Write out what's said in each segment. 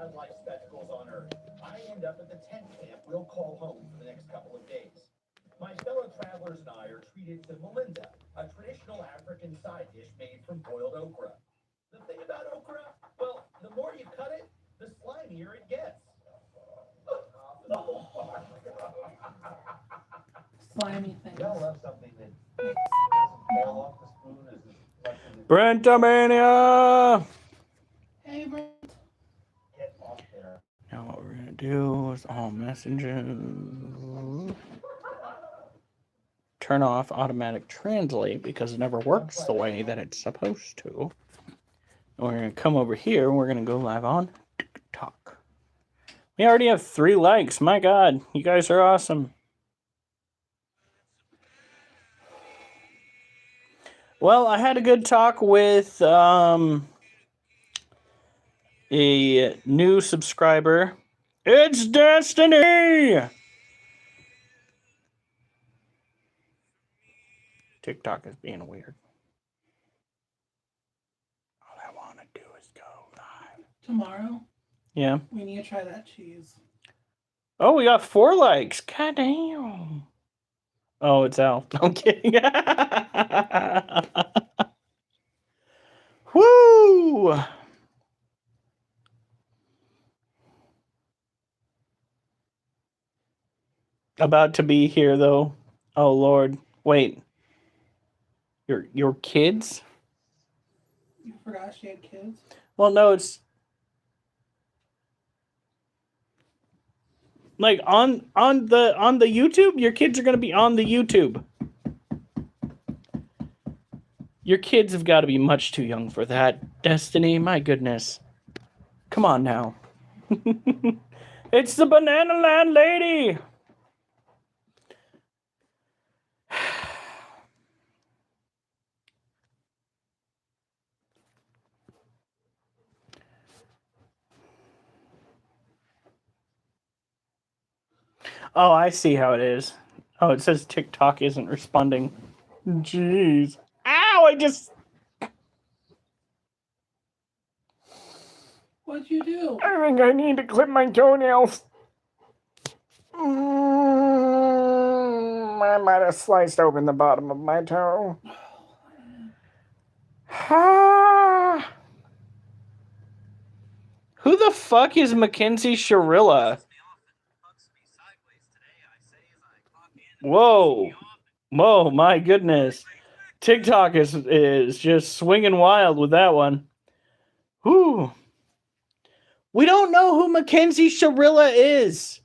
wildlife spectacles on Earth, I end up at the tent camp we'll call home for the next couple of days. My fellow travelers and I are treated to Melinda, a traditional African side dish made from boiled okra. The thing about okra, well, the more you cut it, the slimier it gets. Slimy things. Y'all love something that doesn't fall off the spoon as much as it Brentamania! Hey, Brent. get off there. Now what we're gonna do is all messages. Turn off automatic translate because it never works the way that it's supposed to. And we're gonna come over here and we're gonna go live on TikTok. We already have 3 likes. My God, you guys are awesome. Well, I had a good talk with a new subscriber. It's Destiny! TikTok is being weird. All I want to do is go live. Tomorrow, Yeah. we need to try that cheese. Oh, we got 4 likes. God damn. Oh, it's Al. I'm kidding. Woo! About to be here, though. Oh, Lord. Wait. Your kids? You forgot she had kids? Well, no, it's like on the YouTube. Your kids are gonna be on the YouTube. Your kids have got to be much too young for that, Destiny. My goodness, come on now. It's the Banana Land lady. Oh, I see how it is. Oh, it says TikTok isn't responding. Jeez. Ow, I just... What'd you do? I think I need to clip my toenails. I might have sliced open the bottom of my toe. Who the fuck is Mackenzie Sharilla? Whoa. Whoa, my goodness. TikTok is just swinging wild with that one. Whew. We don't know who Mackenzie Sharilla is.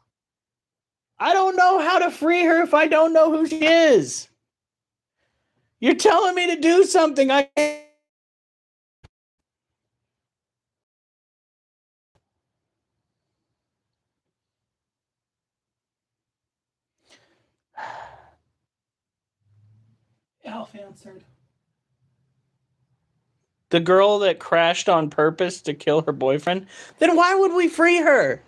I don't know how to free her if I don't know who she is. You're telling me to do something. I can't. Alf answered. The girl that crashed on purpose to kill her boyfriend? Then why would we free her?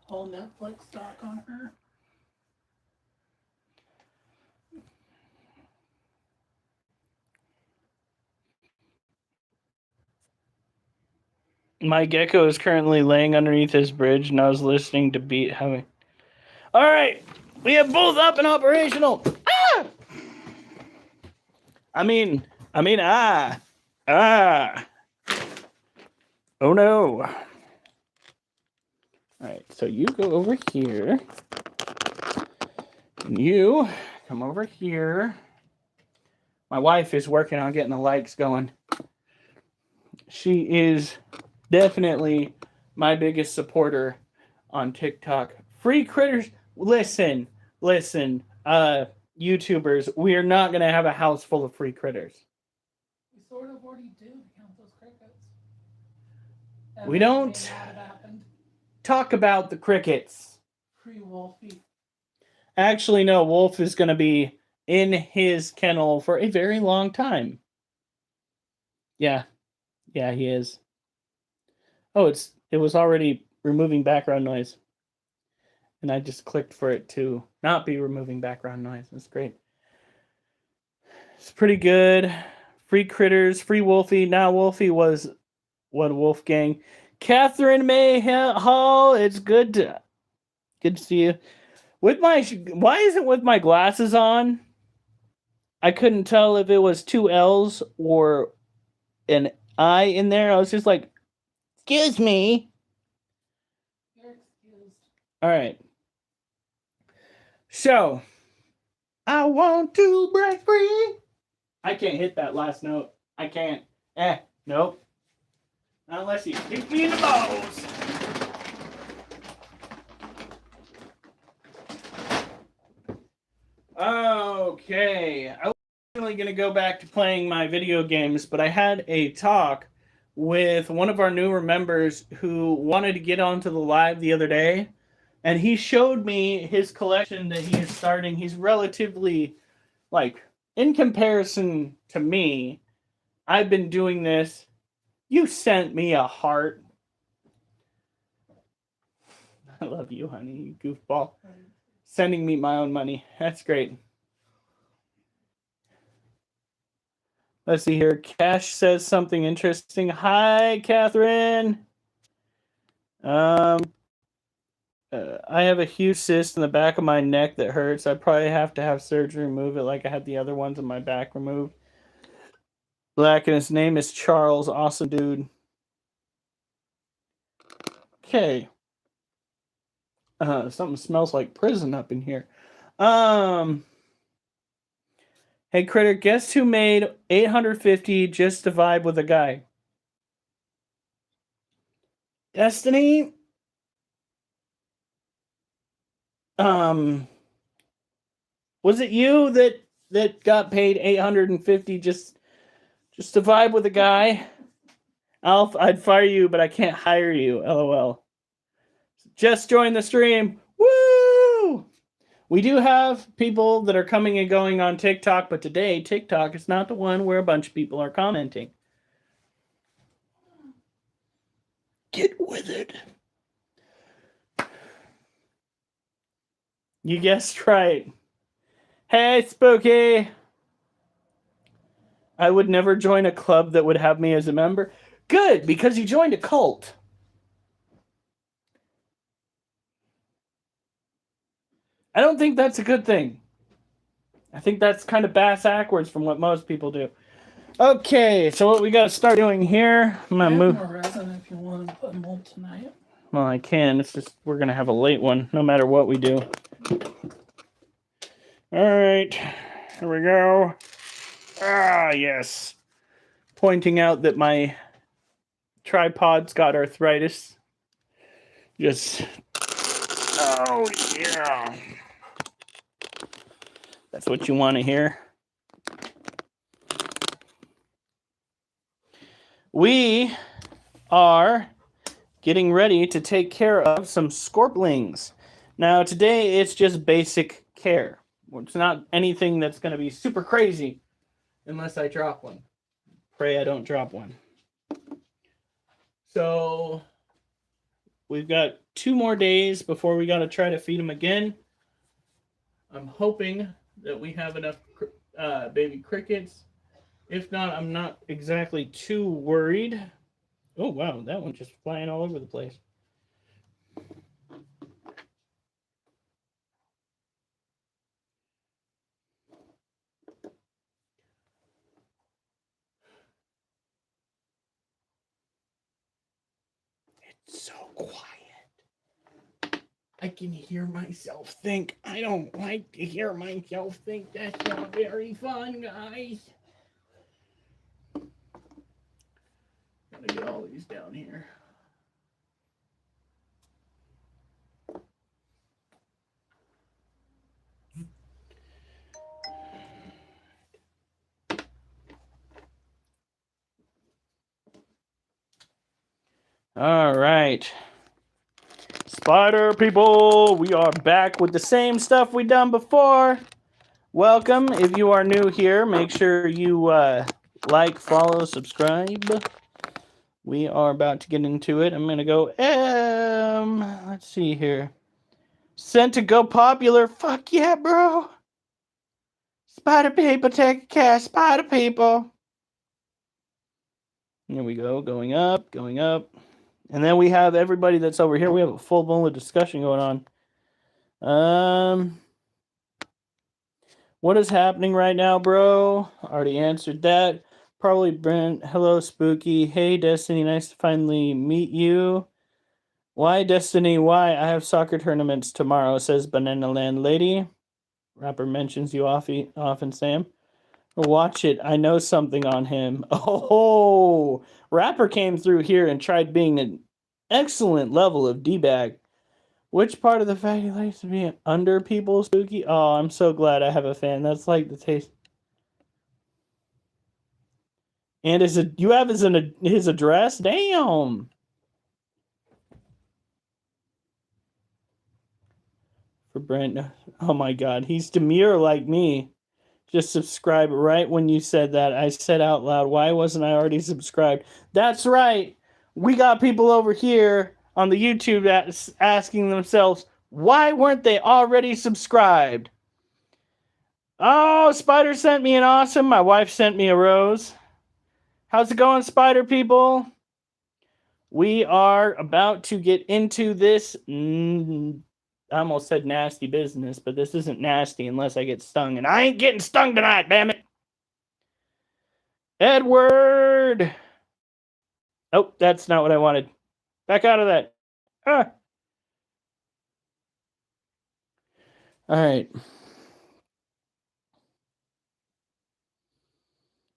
Whole Netflix stock on her. My gecko is currently laying underneath this bridge, and I was listening to beat having. All right, we have both up and operational. Ah! I mean, ah. Oh no. All right, so you go over here, and you come over here. My wife is working on getting the likes going. She is definitely my biggest supporter on TikTok. Free critters. Listen, YouTubers, we are not going to have a house full of free critters. We sort of already do count those crickets. We don't talk about the crickets. Free Wolfie. Actually, no, Wolf is going to be in his kennel for a very long time. Yeah, he is. Oh, it was already removing background noise. And I just clicked for it to not be removing background noise. That's great. It's pretty good. Free critters, free Wolfie. Now Wolfie was what Wolfgang. Catherine May Hall, it's good to see you. With my why is it with my glasses on? I couldn't tell if it was two L's or an I in there. I was just like, excuse me. You're excused. All right. So, I want to break free. I can't hit that last note. I can't. Nope. Not unless you kick me in the balls. Okay. I was originally going to go back to playing my video games, but I had a talk with one of our newer members who wanted to get onto the live the other day, and he showed me his collection that he is starting. He's relatively, like, in comparison to me, I've been doing this. You sent me a heart. I love you, honey, you goofball. Sending me my own money. That's great. Let's see here. Cash says something interesting. Hi, Catherine. I have a huge cyst in the back of my neck that hurts. I probably have to have surgery to remove it like I had the other ones in my back removed. Black, and his name is Charles. Awesome dude. Okay. Something smells like prison up in here. Hey, Critter, guess who made 850 just to vibe with a guy? Destiny? Was it you that got paid 850 just to vibe with a guy? I'd fire you, but I can't hire you. LOL. Just join the stream. Woo! We do have people that are coming and going on TikTok, but today TikTok is not the one where a bunch of people are commenting. Get with it. You guessed right. Hey, Spooky. I would never join a club that would have me as a member. Good, because you joined a cult. I don't think that's a good thing. I think that's kind of bass-ackwards from what most people do. Okay, so what we got to start doing here. I'm gonna move. More resin if you want to put mold tonight. Well, I can. It's just we're gonna have a late one, no matter what we do. All right, here we go. Ah, yes. Pointing out that my tripod's got arthritis. Just. Oh yeah. That's what you want to hear. We are getting ready to take care of some scorplings. Now, today it's just basic care. It's not anything that's going to be super crazy unless I drop one. Pray I don't drop one. So, we've got 2 more days before we got to try to feed them again. I'm hoping that we have enough baby crickets. If not, I'm not exactly too worried. Oh, wow, that one's just flying all over the place. It's so quiet. I can hear myself think. I don't like to hear myself think. That's not very fun, guys. Gotta get all these down here. All right. Spider people, we are back with the same stuff we done before. Welcome. If you are new here, make sure you like, follow, subscribe. We are about to get into it. I'm going to go, let's see here. Sent to go popular. Fuck yeah, bro. Spider people, take cash. Spider people. Here we go. Going up, going up. And then we have everybody that's over here. We have a full-blown discussion going on. What is happening right now, bro? Already answered that. Probably Brent. Hello, Spooky. Hey, Destiny. Nice to finally meet you. Why, Destiny? Why? I have soccer tournaments tomorrow, says Banana Land Lady. Rapper mentions you often, Sam. Watch it. I know something on him. Oh, Rapper came through here and tried being an excellent level of D-bag. Which part of the fact he likes to be under people, Spooky? Oh, I'm so glad I have a fan. That's like the taste. And you have his address? Damn. For Brent. Oh my God, he's demure like me. Just subscribe right when you said that. I said out loud, why wasn't I already subscribed? That's right. We got people over here on the YouTube that's asking themselves, why weren't they already subscribed? Oh, Spider sent me an awesome. My wife sent me a rose. How's it going, Spider people? We are about to get into this. I almost said nasty business, but this isn't nasty unless I get stung. And I ain't getting stung tonight, damn it. Edward! Oh, that's not what I wanted. Back out of that. Ah. All right.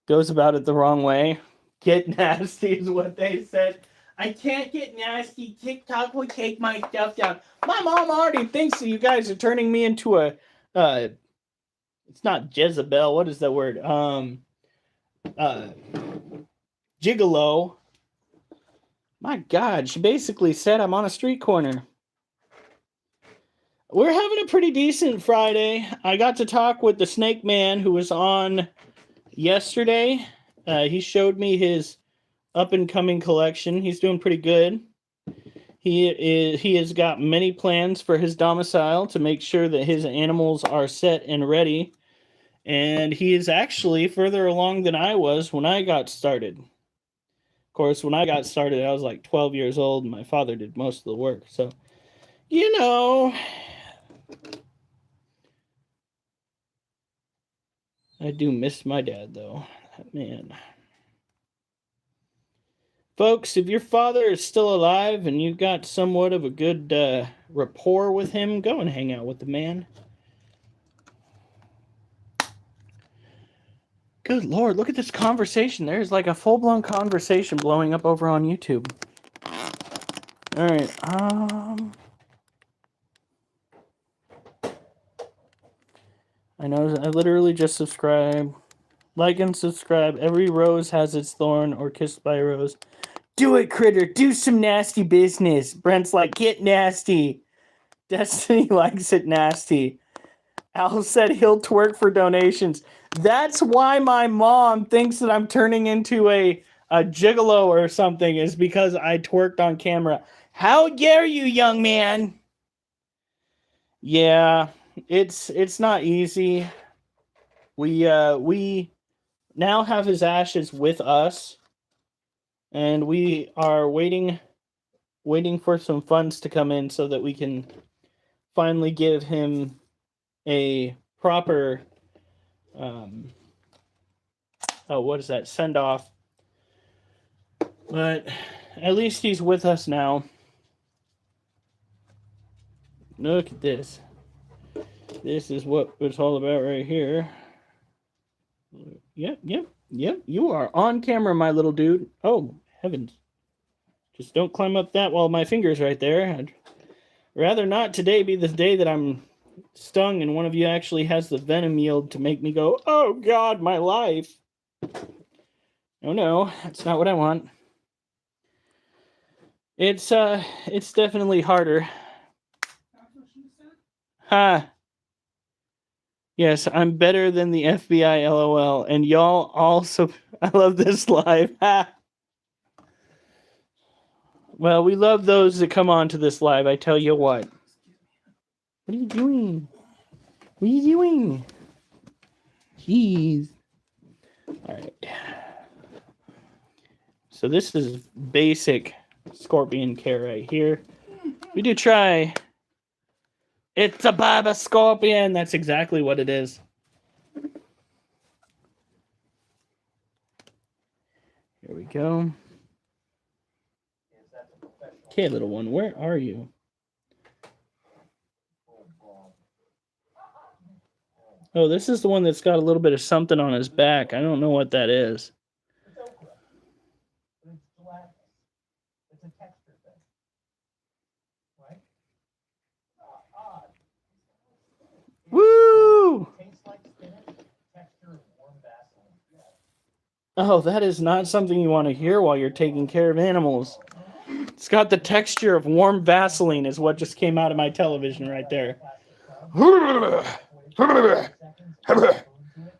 Goes about it the wrong way. Get nasty is what they said. I can't get nasty. TikTok will take my stuff down. My mom already thinks that you guys are turning me into a it's not Jezebel. What is that word? Gigolo. My God, she basically said I'm on a street corner. We're having a pretty decent Friday. I got to talk with the Snake Man who was on yesterday. He showed me his up-and-coming collection. He's doing pretty good. He has got many plans for his domicile to make sure that his animals are set and ready. And he is actually further along than I was when I got started. Of course, when I got started, I was like 12 years old, and my father did most of the work. So, you know, I do miss my dad, though. Man. Folks, if your father is still alive and you've got somewhat of a good rapport with him, go and hang out with the man. Good Lord, look at this conversation. There's like a full-blown conversation blowing up over on YouTube. All right. I know I literally just subscribed. Like and subscribe. Every rose has its thorn or kissed by a rose. Do it, critter. Do some nasty business. Brent's like, get nasty. Destiny likes it nasty. Al said he'll twerk for donations. That's why my mom thinks that I'm turning into a gigolo or something, is because I twerked on camera. How dare you, young man? Yeah, it's not easy. We now have his ashes with us, and we are waiting for some funds to come in so that we can finally give him a proper what is that, send off. But at least he's with us now. Look at this. This is what it's all about right here. Yep. You are on camera, my little dude. Oh, heavens. Just don't climb up that while my finger's right there. I'd rather not today be the day that I'm stung and one of you actually has the venom yield to make me go, oh God, my life. Oh no, that's not what I want. It's definitely harder. Ha. Yes, I'm better than the FBI, LOL. And y'all also, I love this live. Ha. Well, we love those that come on to this live, I tell you what. What are you doing? What are you doing? Jeez. All right. So this is basic scorpion care right here. We do try. It's a baba scorpion. That's exactly what it is. Here we go. Okay, little one, where are you? Oh, this is the one that's got a little bit of something on his back. I don't know what that is. It's okra, but it's gelatinous. It's a texture thing, right? Odd. Woo! Tastes like spinach, texture of warm Vaseline. Oh, that is not something you want to hear while you're taking care of animals. It's got the texture of warm Vaseline is what just came out of my television right there.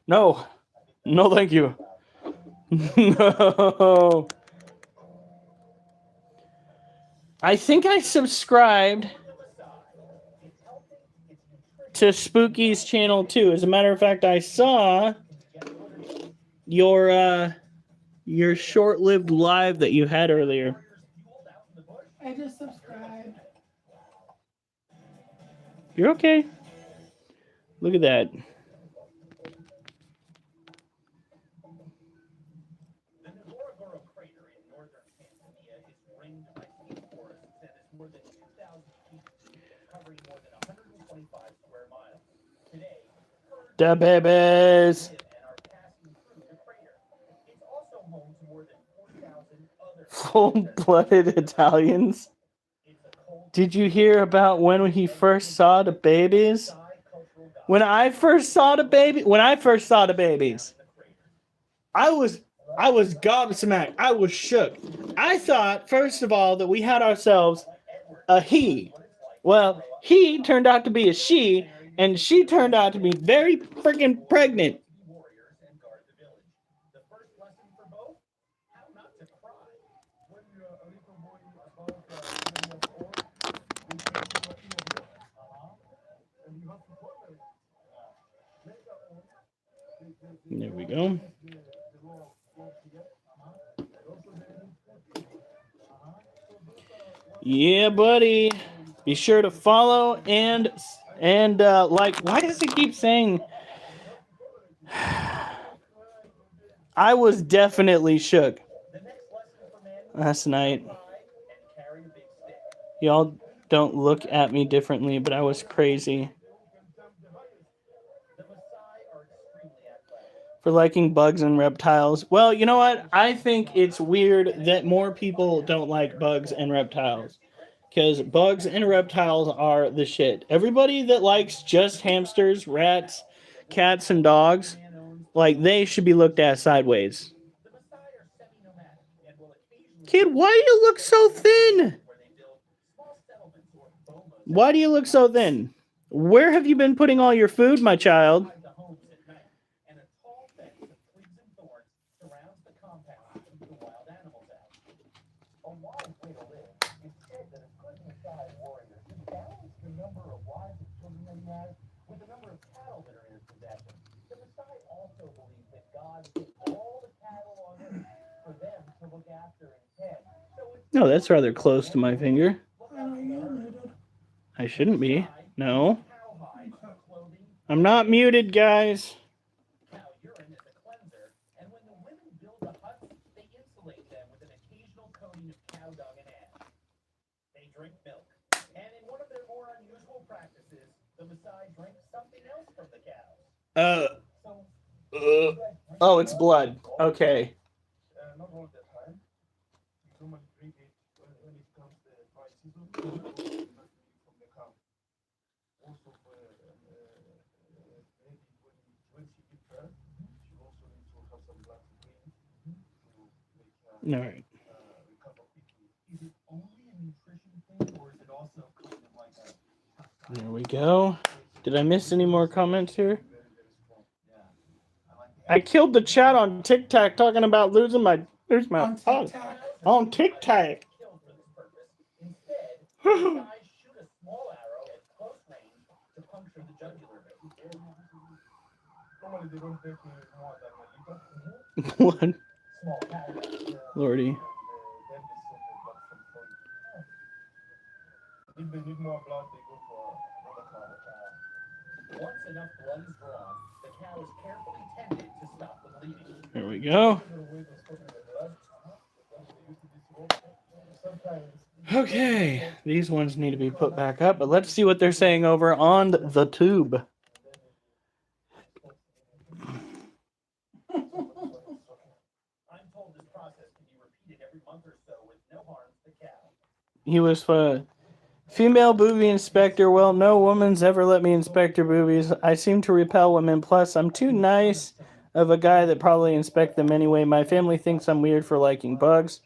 No. No, thank you. No. I think I subscribed to Spooky's channel too. As a matter of fact, I saw your short-lived live that you had earlier. I just subscribed. You're okay. Look at that. The Ngorongoro crater in northern Tanzania is ringed by steep forests and is more than 2,000 feet deep, covering more than 125 square miles. Today, The babies. and are passing through the crater. It's also home to more than 4,000 other Full-blooded Italians. Did you hear about when he first saw the babies? When I first saw the babies, I was gobsmacked. I was shook. I thought, first of all, that we had ourselves a he. Well, he turned out to be a she, and she turned out to be very freaking pregnant. There we go. Yeah, buddy. Be sure to follow and like. Why does it keep saying? I was definitely shook last night. Y'all don't look at me differently, but I was crazy. For liking bugs and reptiles. Well, you know what? I think it's weird that more people don't like bugs and reptiles. Because bugs and reptiles are the shit. Everybody that likes just hamsters, rats, cats, and dogs, like, they should be looked at sideways. Kid, why do you look so thin? Why do you look so thin? Where have you been putting all your food, my child? With the number of cattle that are in his possession, the Messiah also believes that God gave all the cattle on earth for them to look after and tend. No, that's rather close to my finger. I know you're muted. I shouldn't be. No. I'm not muted, guys. Cow urine is a cleanser, and when the women build the huts, they insulate them with an occasional coating of cow dung and ash. They drink milk, and in one of their more unusual practices, the Messiah drinks something else from the cows. Oh, it's blood. Okay. Not all the time. Humans drink it when it comes to dry season, from the cow. Also, maybe when she gives birth, she also needs to have some blood to drink to make All right. recover quickly. Is it only a nutrition thing, or is it also kind of like a... There we go. Did I miss any more comments here? I killed the chat on TikTok talking about losing my... There's my... On TikTok. On TikTok. Instead, the guys shoot a small arrow at close range to puncture the jugular vein. Normally they don't take more than a liter. What? Small package. Lordy. Then they send the blood from Once enough blood is drawn, the cow is carefully tended to stop the bleeding. There we go. Okay, these ones need to be put back up, but let's see what they're saying over on the tube. I'm told this process can be repeated every month or so with no harm to the cow. He was female booby inspector. Well, no woman's ever let me inspect her boobies. I seem to repel women. Plus, I'm too nice of a guy that probably inspect them anyway. My family thinks I'm weird for liking bugs.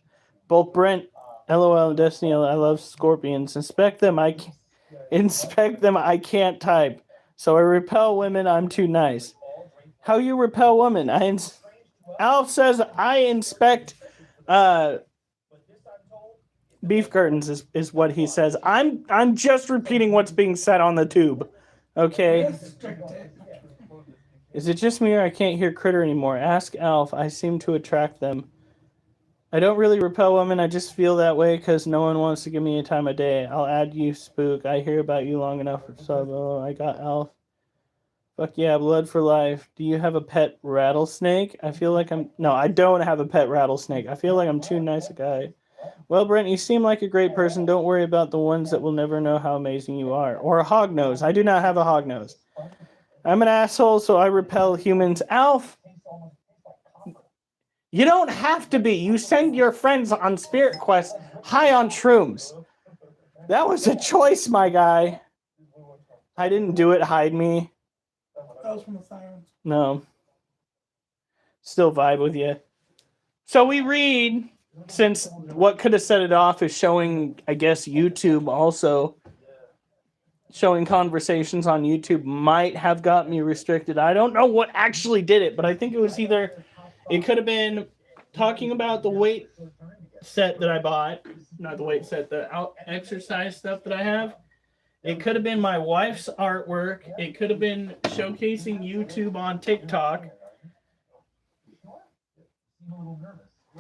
Both Brent, LOL, and Destiny, I love scorpions. Inspect them, I can't type. So I repel women, I'm too nice. How you repel women? Alf says I inspect beef curtains is what he says. I'm just repeating what's being said on the tube. Okay? Is it just me or I can't hear Critter anymore? Ask Alf. I seem to attract them. I don't really repel women. I just feel that way because no one wants to give me a time of day. I'll add you, Spook. I hear about you long enough. So I got Alf. Fuck yeah, blood for life. Do you have a pet rattlesnake? I feel like No, I don't have a pet rattlesnake. I feel like I'm too nice a guy. Well, Brent, you seem like a great person. Don't worry about the ones that will never know how amazing you are. Or a hognose. I do not have a hognose. I'm an asshole, so I repel humans. Alf, you don't have to be. You send your friends on spirit quests high on shrooms. That was a choice, my guy. I didn't do it. Hide me. That was from the sirens. No. Still vibe with you. So we read, since what could have set it off is showing, I guess, YouTube also. Showing conversations on YouTube might have got me restricted. I don't know what actually did it, but I think it was either... It could have been talking about the weight set that I bought. Not the weight set, the exercise stuff that I have. It could have been my wife's artwork. It could have been showcasing YouTube on TikTok.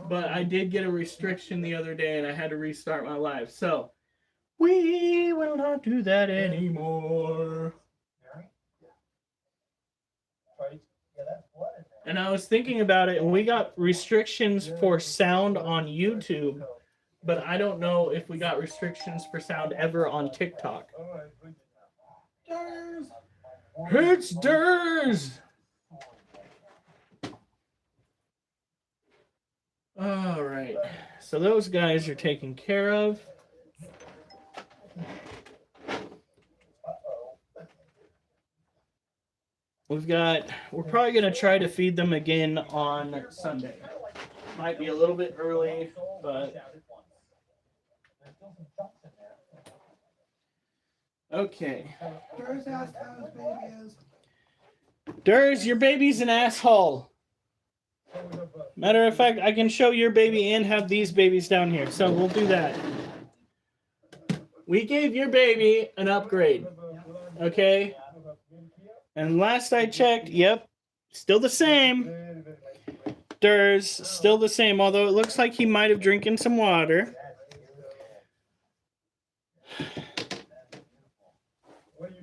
But I did get a restriction the other day and I had to restart my live. So, we will not do that anymore. And I was thinking about it, and we got restrictions for sound on YouTube, but I don't know if we got restrictions for sound ever on TikTok. Durs. It's Durs! All right, so those guys are taken care of. We're probably going to try to feed them again on Sunday. Might be a little bit early, but... Okay. Durs asked how his baby is. Durs, your baby's an asshole. Matter of fact, I can show your baby and have these babies down here, so we'll do that. We gave your baby an upgrade, okay? And last I checked, yep, still the same. Durs, still the same, although it looks like he might have drinking some water.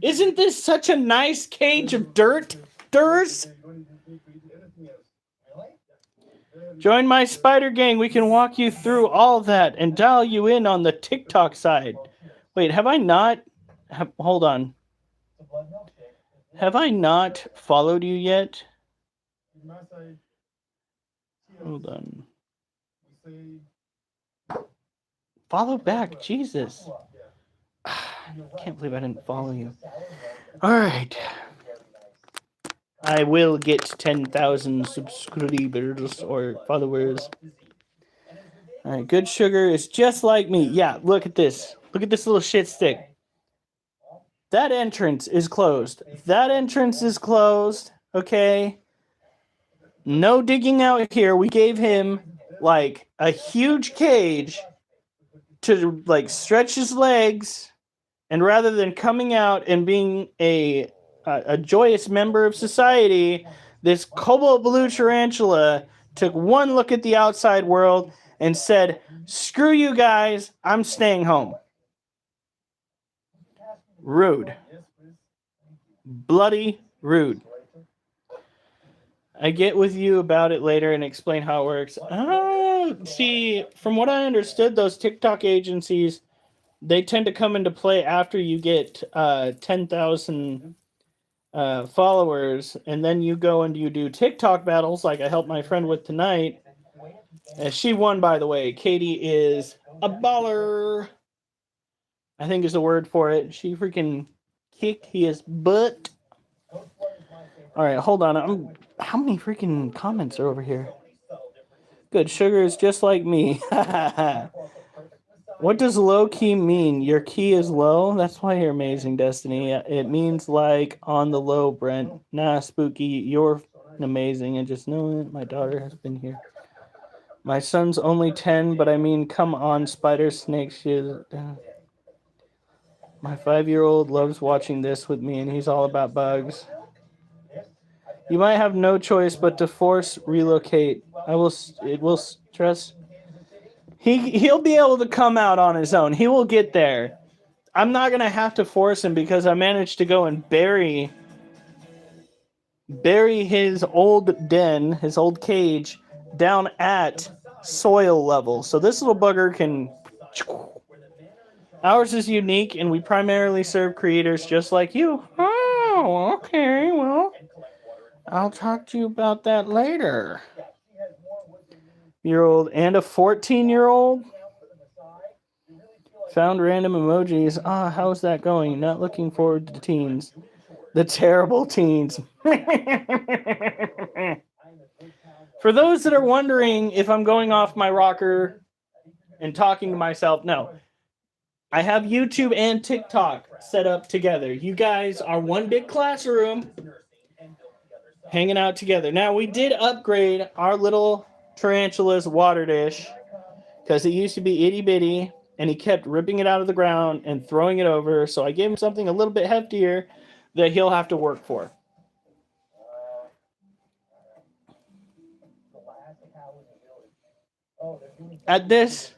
Isn't this such a nice cage of dirt, Durs? Join my spider gang. We can walk you through all that and dial you in on the TikTok side. Wait, have I not? Hold on. Have I not followed you yet? Hold on. Follow back, Jesus. Can't believe I didn't follow you. All right. I will get 10,000 subscribers or followers. All right, Good Sugar is just like me. Yeah, look at this. Look at this little shit stick. That entrance is closed. That entrance is closed. Okay. No digging out here. We gave him like a huge cage to like stretch his legs, and rather than coming out and being a joyous member of society, this cobalt blue tarantula took one look at the outside world and said, "Screw you guys, I'm staying home." Rude. Bloody rude. I get with you about it later and explain how it works. Oh, see, from what I understood, those TikTok agencies, they tend to come into play after you get 10,000 followers, and then you go and you do TikTok battles like I helped my friend with tonight. And she won, by the way. Katie is a baller, I think is the word for it. She freaking kicked his butt. All right, hold on. How many freaking comments are over here? Good. Sugar is just like me. What does low key mean? Your key is low? That's why you're amazing, Destiny. It means like on the low, Brent. Nah, Spooky, you're amazing. And just know it, my daughter has been here. My son's only 10, but I mean, come on, spider snakes. My 5-year-old loves watching this with me, and he's all about bugs. You might have no choice but to force relocate. It will stress. He'll be able to come out on his own. He will get there. I'm not gonna have to force him because I managed to go and bury his old den, his old cage, down at soil level. So this little bugger can. Ours is unique, and we primarily serve creators just like you. Oh, okay. Well, I'll talk to you about that later. Year-old and a 14-year-old. Found random emojis. How's that going? Not looking forward to teens. The terrible teens. For those that are wondering if I'm going off my rocker and talking to myself, no. I have YouTube and TikTok set up together. You guys are one big classroom hanging out together. Now, we did upgrade our little tarantula's water dish because it used to be itty-bitty, and he kept ripping it out of the ground and throwing it over. So I gave him something a little bit heftier that he'll have to work for. At this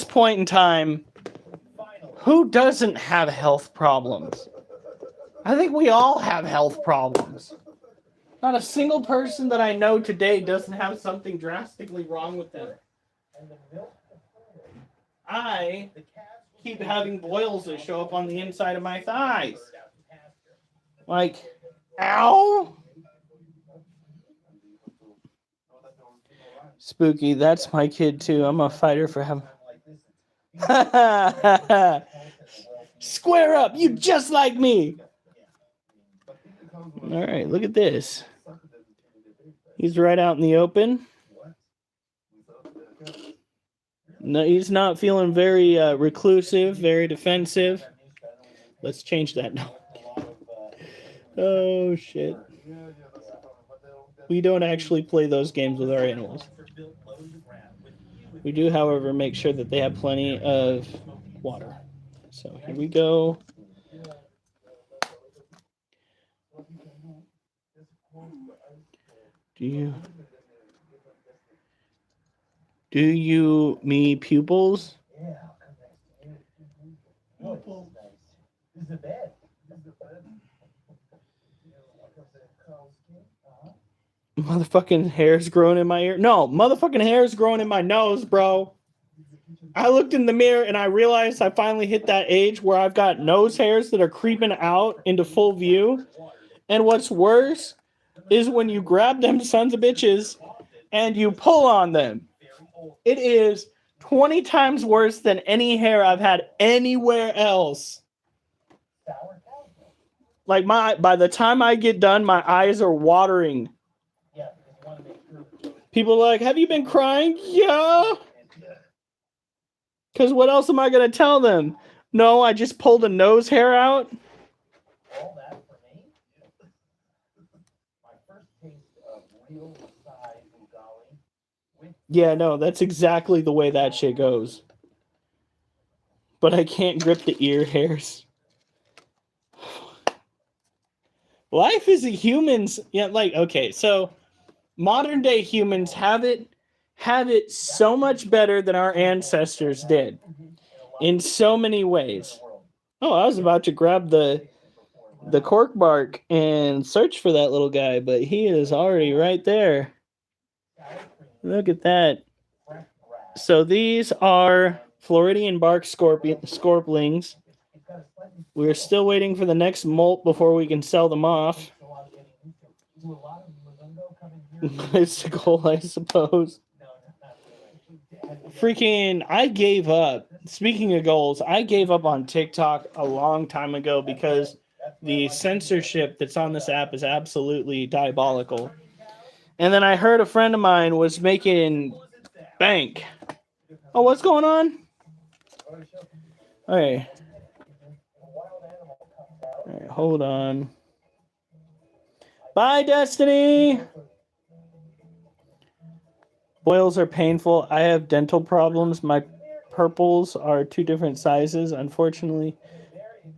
point in time, who doesn't have health problems? I think we all have health problems. Not a single person that I know today doesn't have something drastically wrong with them. I keep having boils that show up on the inside of my thighs. Like, ow! Spooky, that's my kid too. I'm a fighter for him. Square up, you just like me. All right, look at this. He's right out in the open. No, he's not feeling very reclusive, very defensive. Let's change that now. Oh, shit. We don't actually play those games with our animals. We do, however, make sure that they have plenty of water. So here we go. Do you me pupils? Motherfucking hair's growing in my ear. No, motherfucking hair's growing in my nose, bro. I looked in the mirror and I realized I finally hit that age where I've got nose hairs that are creeping out into full view. And what's worse is when you grab them sons of bitches and you pull on them. It is 20 times worse than any hair I've had anywhere else. Like by the time I get done, my eyes are watering. People are like, have you been crying? Yeah. Because what else am I going to tell them? No, I just pulled a nose hair out. Yeah, no, that's exactly the way that shit goes. But I can't grip the ear hairs. Life is a humans. Yeah, like, okay, so modern day humans have it so much better than our ancestors did in so many ways. Oh, I was about to grab the cork bark and search for that little guy, but he is already right there. Look at that. So these are Floridian bark scorpions. We're still waiting for the next molt before we can sell them off. Bicycle, I suppose. Freaking, I gave up. Speaking of goals, I gave up on TikTok a long time ago because the censorship that's on this app is absolutely diabolical. And then I heard a friend of mine was making bank. Oh, what's going on? Okay. All right, hold on. Bye, Destiny. Boils are painful. I have dental problems. My purples are 2 different sizes, unfortunately.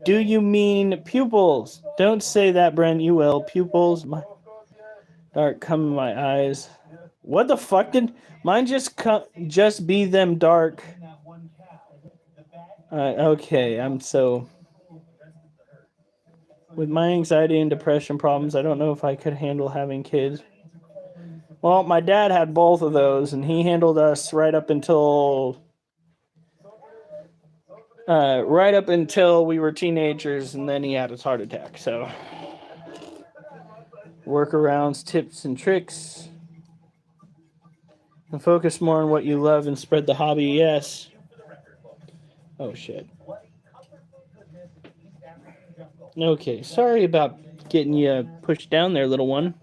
Do you mean pupils? Don't say that, Brent. You will. Pupils. My dark come in my eyes. What the fuck did mine just be them dark? Okay, I'm so with my anxiety and depression problems, I don't know if I could handle having kids. Well, my dad had both of those, and he handled us right up until we were teenagers, and then he had his heart attack. So, workarounds, tips, and tricks. And focus more on what you love and spread the hobby. Yes. Oh shit. Okay, sorry about getting you pushed down there, little one.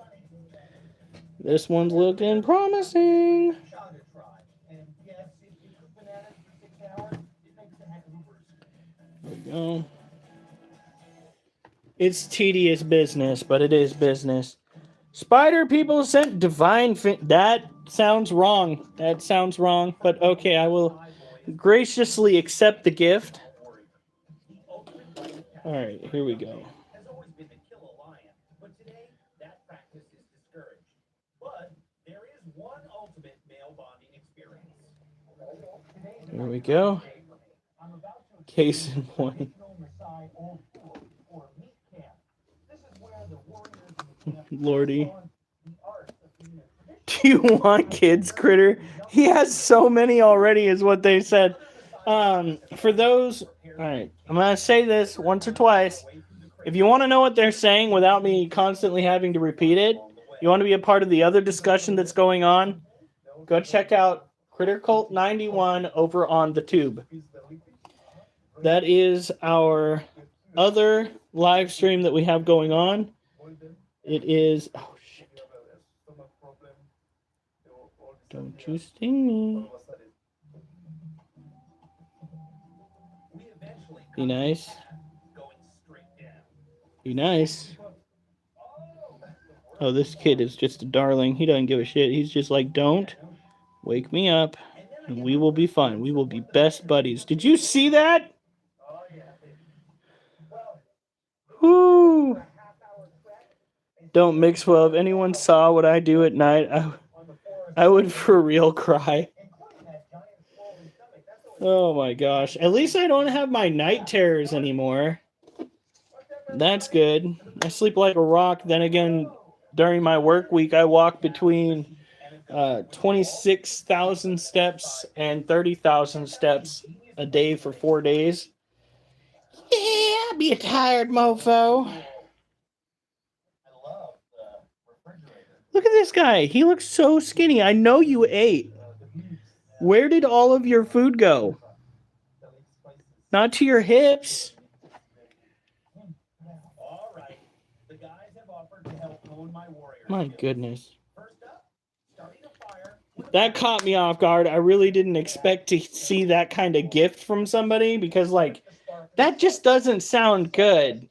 This one's looking promising. There we go. It's tedious business, but it is business. Spider people sent divine that sounds wrong. That sounds wrong, but okay, I will graciously accept the gift. All right, here we go. Here we go. Case in point. Lordy. Do you want kids, Critter? He has so many already, is what they said. For those, all right, I'm going to say this once or twice. If you want to know what they're saying without me constantly having to repeat it, you want to be a part of the other discussion that's going on, go check out Critter Cult 91 over on the Tube. That is our other live stream that we have going on. It is... Oh, shit. Don't you sting me. Be nice. Be nice. Oh, this kid is just a darling. He doesn't give a shit. He's just like, don't wake me up, and we will be fine. We will be best buddies. Did you see that? Whoo! Don't mix well. If anyone saw what I do at night, I would for real cry. Oh my gosh. At least I don't have my night terrors anymore. That's good. I sleep like a rock. Then again, during my work week, I walk between 26,000 steps and 30,000 steps a day for 4 days. Yeah, I'll be a tired mofo. Look at this guy. He looks so skinny. I know you ate. Where did all of your food go? Not to your hips. My goodness. That caught me off guard. I really didn't expect to see that kind of gift from somebody because, like, that just doesn't sound good.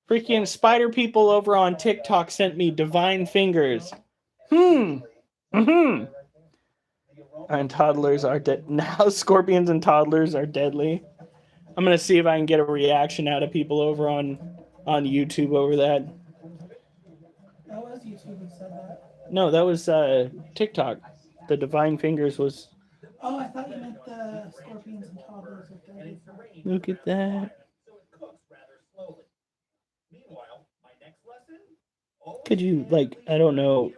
Freaking spider people over on TikTok sent me divine fingers. And toddlers are dead. Now scorpions and toddlers are deadly. I'm going to see if I can get a reaction out of people over on YouTube over that. That was YouTube who said that. No, that was TikTok. The divine fingers was... Oh, I thought you meant the scorpions and toddlers are deadly. Look at that. Could you, like, I don't know.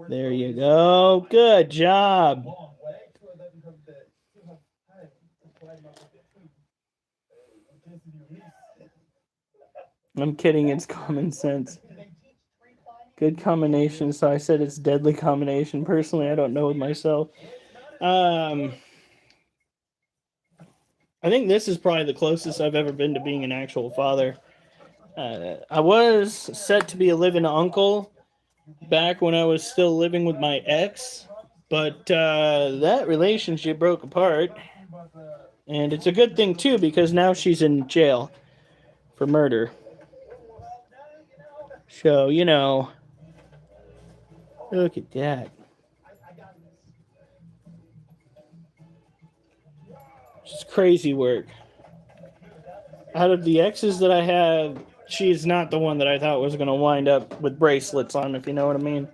There you go. Good job. Long way. I'm kidding. It's common sense. Good combination. So I said it's deadly combination. Personally, I don't know with myself. I think this is probably the closest I've ever been to being an actual father. I was set to be a living uncle back when I was still living with my ex, but that relationship broke apart. And it's a good thing, too, because now she's in jail for murder. So, you know, look at that. Just crazy work. Out of the exes that I have, she's not the one that I thought was going to wind up with bracelets on, if you know what I mean.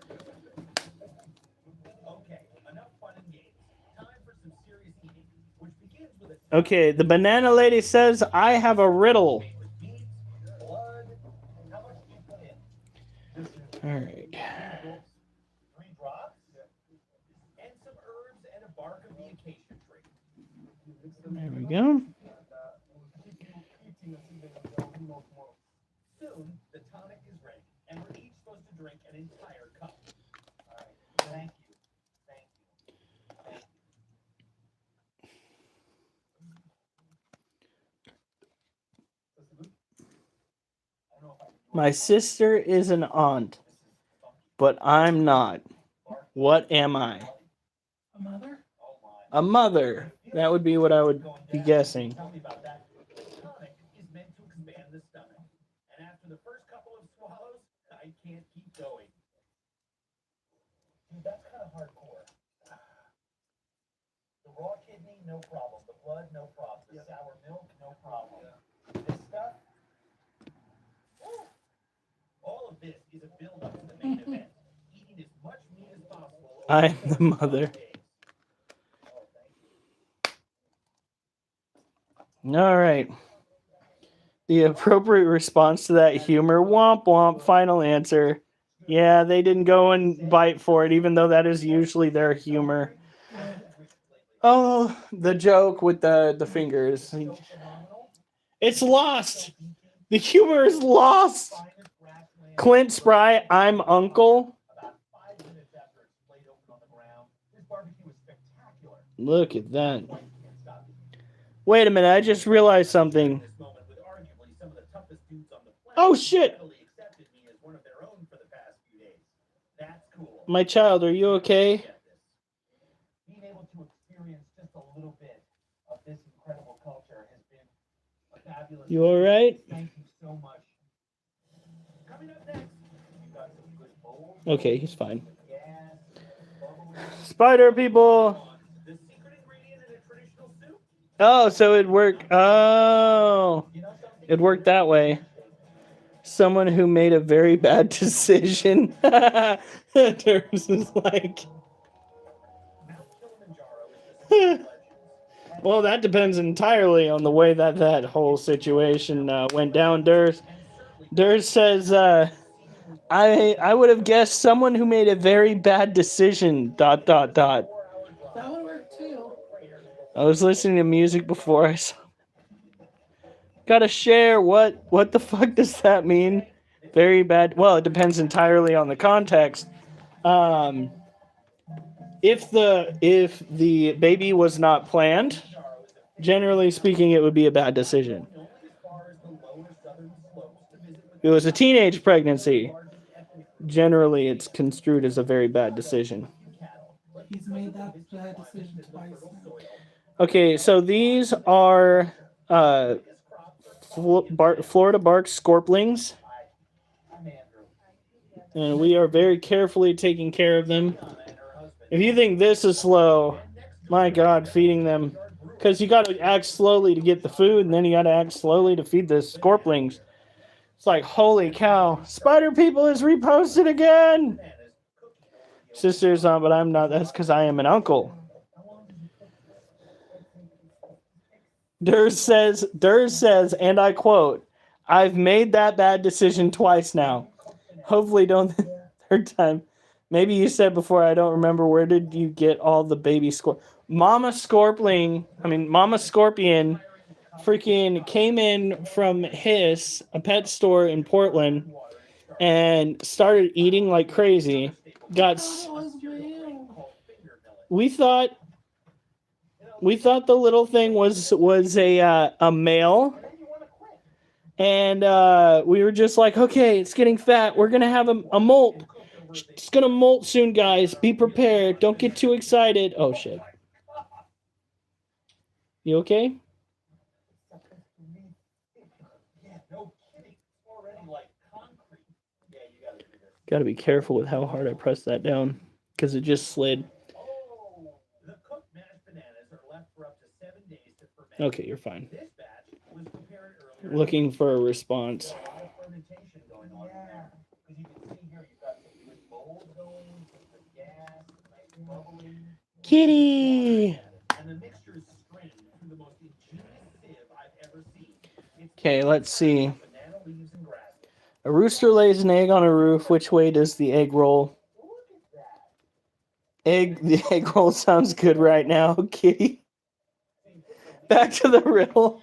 Okay, the banana lady says, I have a riddle. All right. 3 drops, and some herbs and a bark of the acacia tree. There we go. Soon, the tonic is ready, and we're each supposed to drink an entire cup. All right. Thank you. Thank you. Thank you. My sister is an aunt, but I'm not. What am I? A mother? A mother. That would be what I would be guessing. Tell me about that. The tonic is meant to expand the stomach, and after the first couple of swallows, I can't keep going. Dude, that's kind of hardcore. The raw kidney, no problem. The blood, no problem. The sour milk, no problem. This stuff, woo. All of this is a build-up to the main event. Eating as much meat as possible. I'm the mother. All right. The appropriate response to that humor, womp womp, final answer. Yeah, they didn't go and bite for it, even though that is usually their humor. Oh, the joke with the fingers. It's lost. The humor is lost. Clint Spry, I'm uncle. Look at that. Wait a minute, I just realized something. Oh, shit. My child, are you okay? Being able to experience just a little bit of this incredible culture has been a fabulous. You all right? Thank you so much. Coming up next, you got some good bowls. Okay, he's fine. Gas, Spider people. the secret ingredient in a traditional soup. Oh, so it worked. Oh, it worked that way. Someone who made a very bad decision. Terms is like. Well, that depends entirely on the way that whole situation went down. Durs says, I would have guessed someone who made a very bad decision. ... That would work too. I was listening to music before I saw. Gotta share. What the fuck does that mean? Very bad. Well, it depends entirely on the context. If the baby was not planned, generally speaking, it would be a bad decision. If it was a teenage pregnancy, generally it's construed as a very bad decision. He's made that bad decision twice now. Okay, so these are Florida bark scorplings, and we are very carefully taking care of them. If you think this is slow, my God, feeding them, because you got to act slowly to get the food, and then you got to act slowly to feed the scorplings. It's like, holy cow, Spider People is reposted again. Sister's on, but I'm not. That's because I am an uncle. Durs says, and I quote, I've made that bad decision twice now. Hopefully don't third time. Maybe you said before, I don't remember, where did you get all the baby Mama Scorpion freaking came in from a pet store in Portland, and started eating like crazy. We thought the little thing was a male, and we were just like, okay, it's getting fat. We're gonna have a molt. It's gonna molt soon, guys. Be prepared. Don't get too excited. Oh shit. You okay? Gotta be careful with how hard I press that down, because it just slid. Okay, you're fine. Looking for a response. Kitty! Okay, let's see. A rooster lays an egg on a roof. Which way does the egg roll? The egg roll sounds good right now, Kitty. Back to the riddle.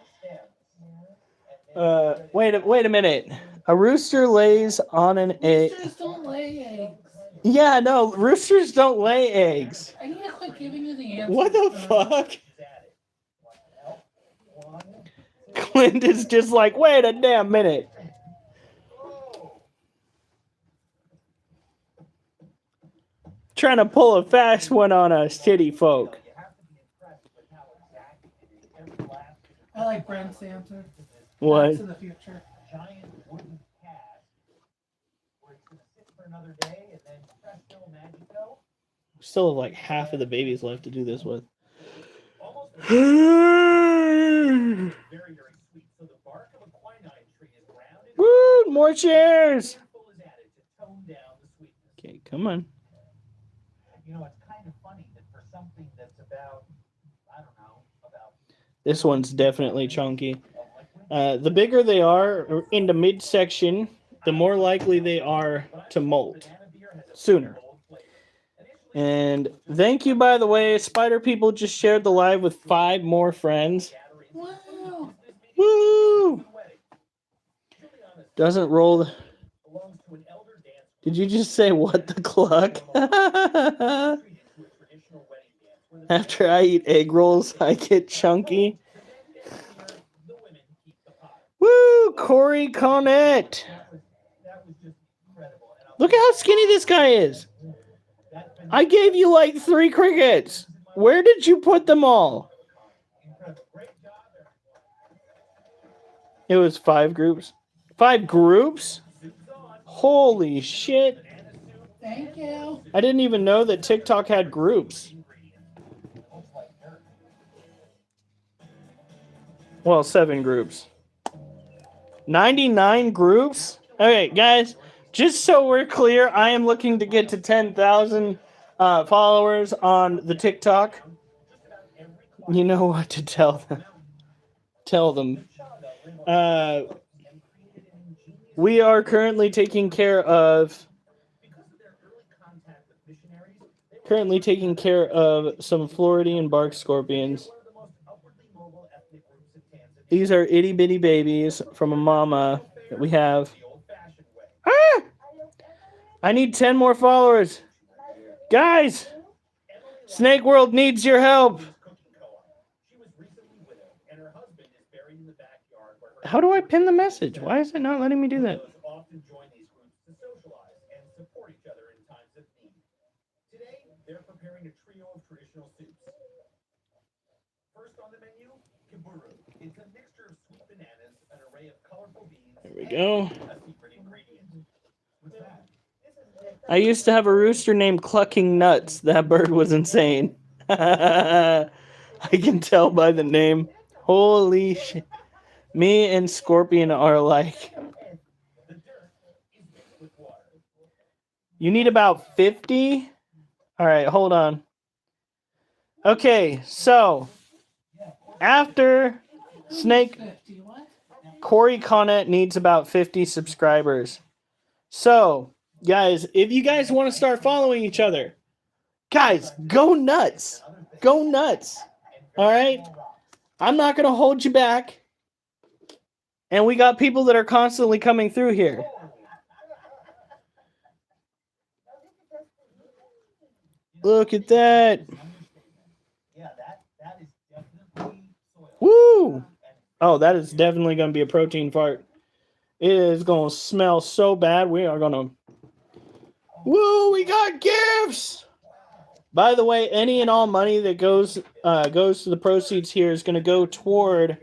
Wait a minute. A rooster lays on an egg. Roosters don't lay eggs. Yeah, no, roosters don't lay eggs. I need to quit giving you the answer. What the fuck? Clint is just like, wait a damn minute. Trying to pull a fast one on us, city folk. I like Brent's answer. What? That's in the future. Still have like half of the babies left to do this with. Woo! More chairs! Okay, come on. You know, it's kind of funny that for something that's about, I don't know, about... This one's definitely chunky. The bigger they are in the midsection, the more likely they are to molt sooner. And thank you, by the way. Spider People just shared the live with 5 more friends. Wow. Woo! Doesn't roll. Did you just say what the cluck? After I eat egg rolls, I get chunky. Woo! Corey Connett. Look at how skinny this guy is. I gave you like 3 crickets. Where did you put them all? It was 5 groups. 5 groups? Holy shit. Thank you. I didn't even know that TikTok had groups. Well, 7 groups. 99 groups? Okay, guys, just so we're clear, I am looking to get to 10,000 followers on the TikTok. You know what to tell them. Tell them. We are currently taking care of some Floridian bark scorpions. These are itty bitty babies from a mama that we have. Ah! I need 10 more followers. Guys, Snake World needs your help. How do I pin the message? Why is it not letting me do that? They're preparing a trio of traditional soups. First on the menu, kiburu. It's a mixture of sweet bananas, an array of colorful beans, There we go. a secret ingredient. What's that? I used to have a rooster named Clucking Nuts. That bird was insane. I can tell by the name. Holy shit. Me and Scorpion are alike. You need about 50? All right, hold on. Okay, so after Snake, 50, what? Corey Connett needs about 50 subscribers. So, guys, if you guys want to start following each other, guys, go nuts. Go nuts. All right? I'm not going to hold you back. And we got people that are constantly coming through here. Look at that. Woo! Oh, that is definitely going to be a protein fart. It is going to smell so bad. We are going to... Woo! We got gifts! By the way, any and all money that goes to the proceeds here is going to go toward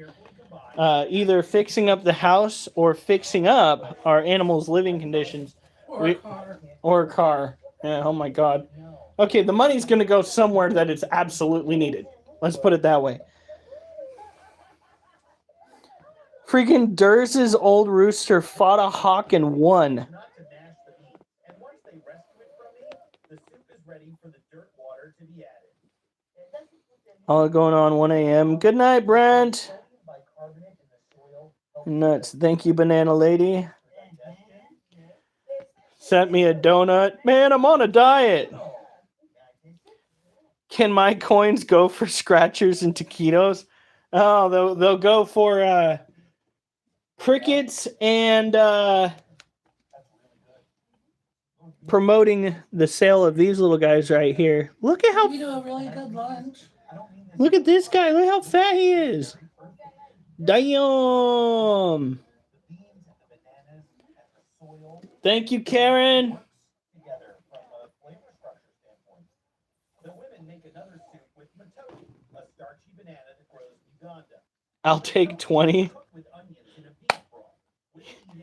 either fixing up the house or fixing up our animals' living conditions. Or a car. Or a car. Yeah, oh my God. Okay, the money's going to go somewhere that it's absolutely needed. Let's put it that way. Freaking Durs's old rooster fought a hawk and won. All going on 1 a.m. Good night, Brent. Nuts. Thank you, Banana Lady. Sent me a donut. Man, I'm on a diet. Can my coins go for scratchers and taquitos? Oh, they'll go for crickets and promoting the sale of these little guys right here. Look at how... We do a really good lunch. Look at this guy. Look how fat he is. Damn. Thank you, Karen. I'll take 20.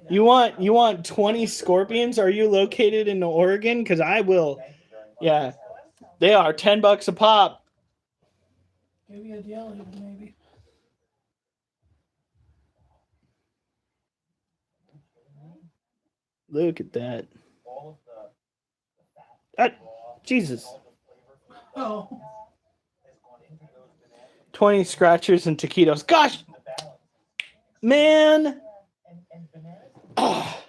You want 20 scorpions? Are you located in Oregon? Because I will. Yeah. They are $10 a pop. Give you a deal, maybe. Look at that. Jesus. Oh. 20 scratchers and taquitos. Gosh! Man! Oh.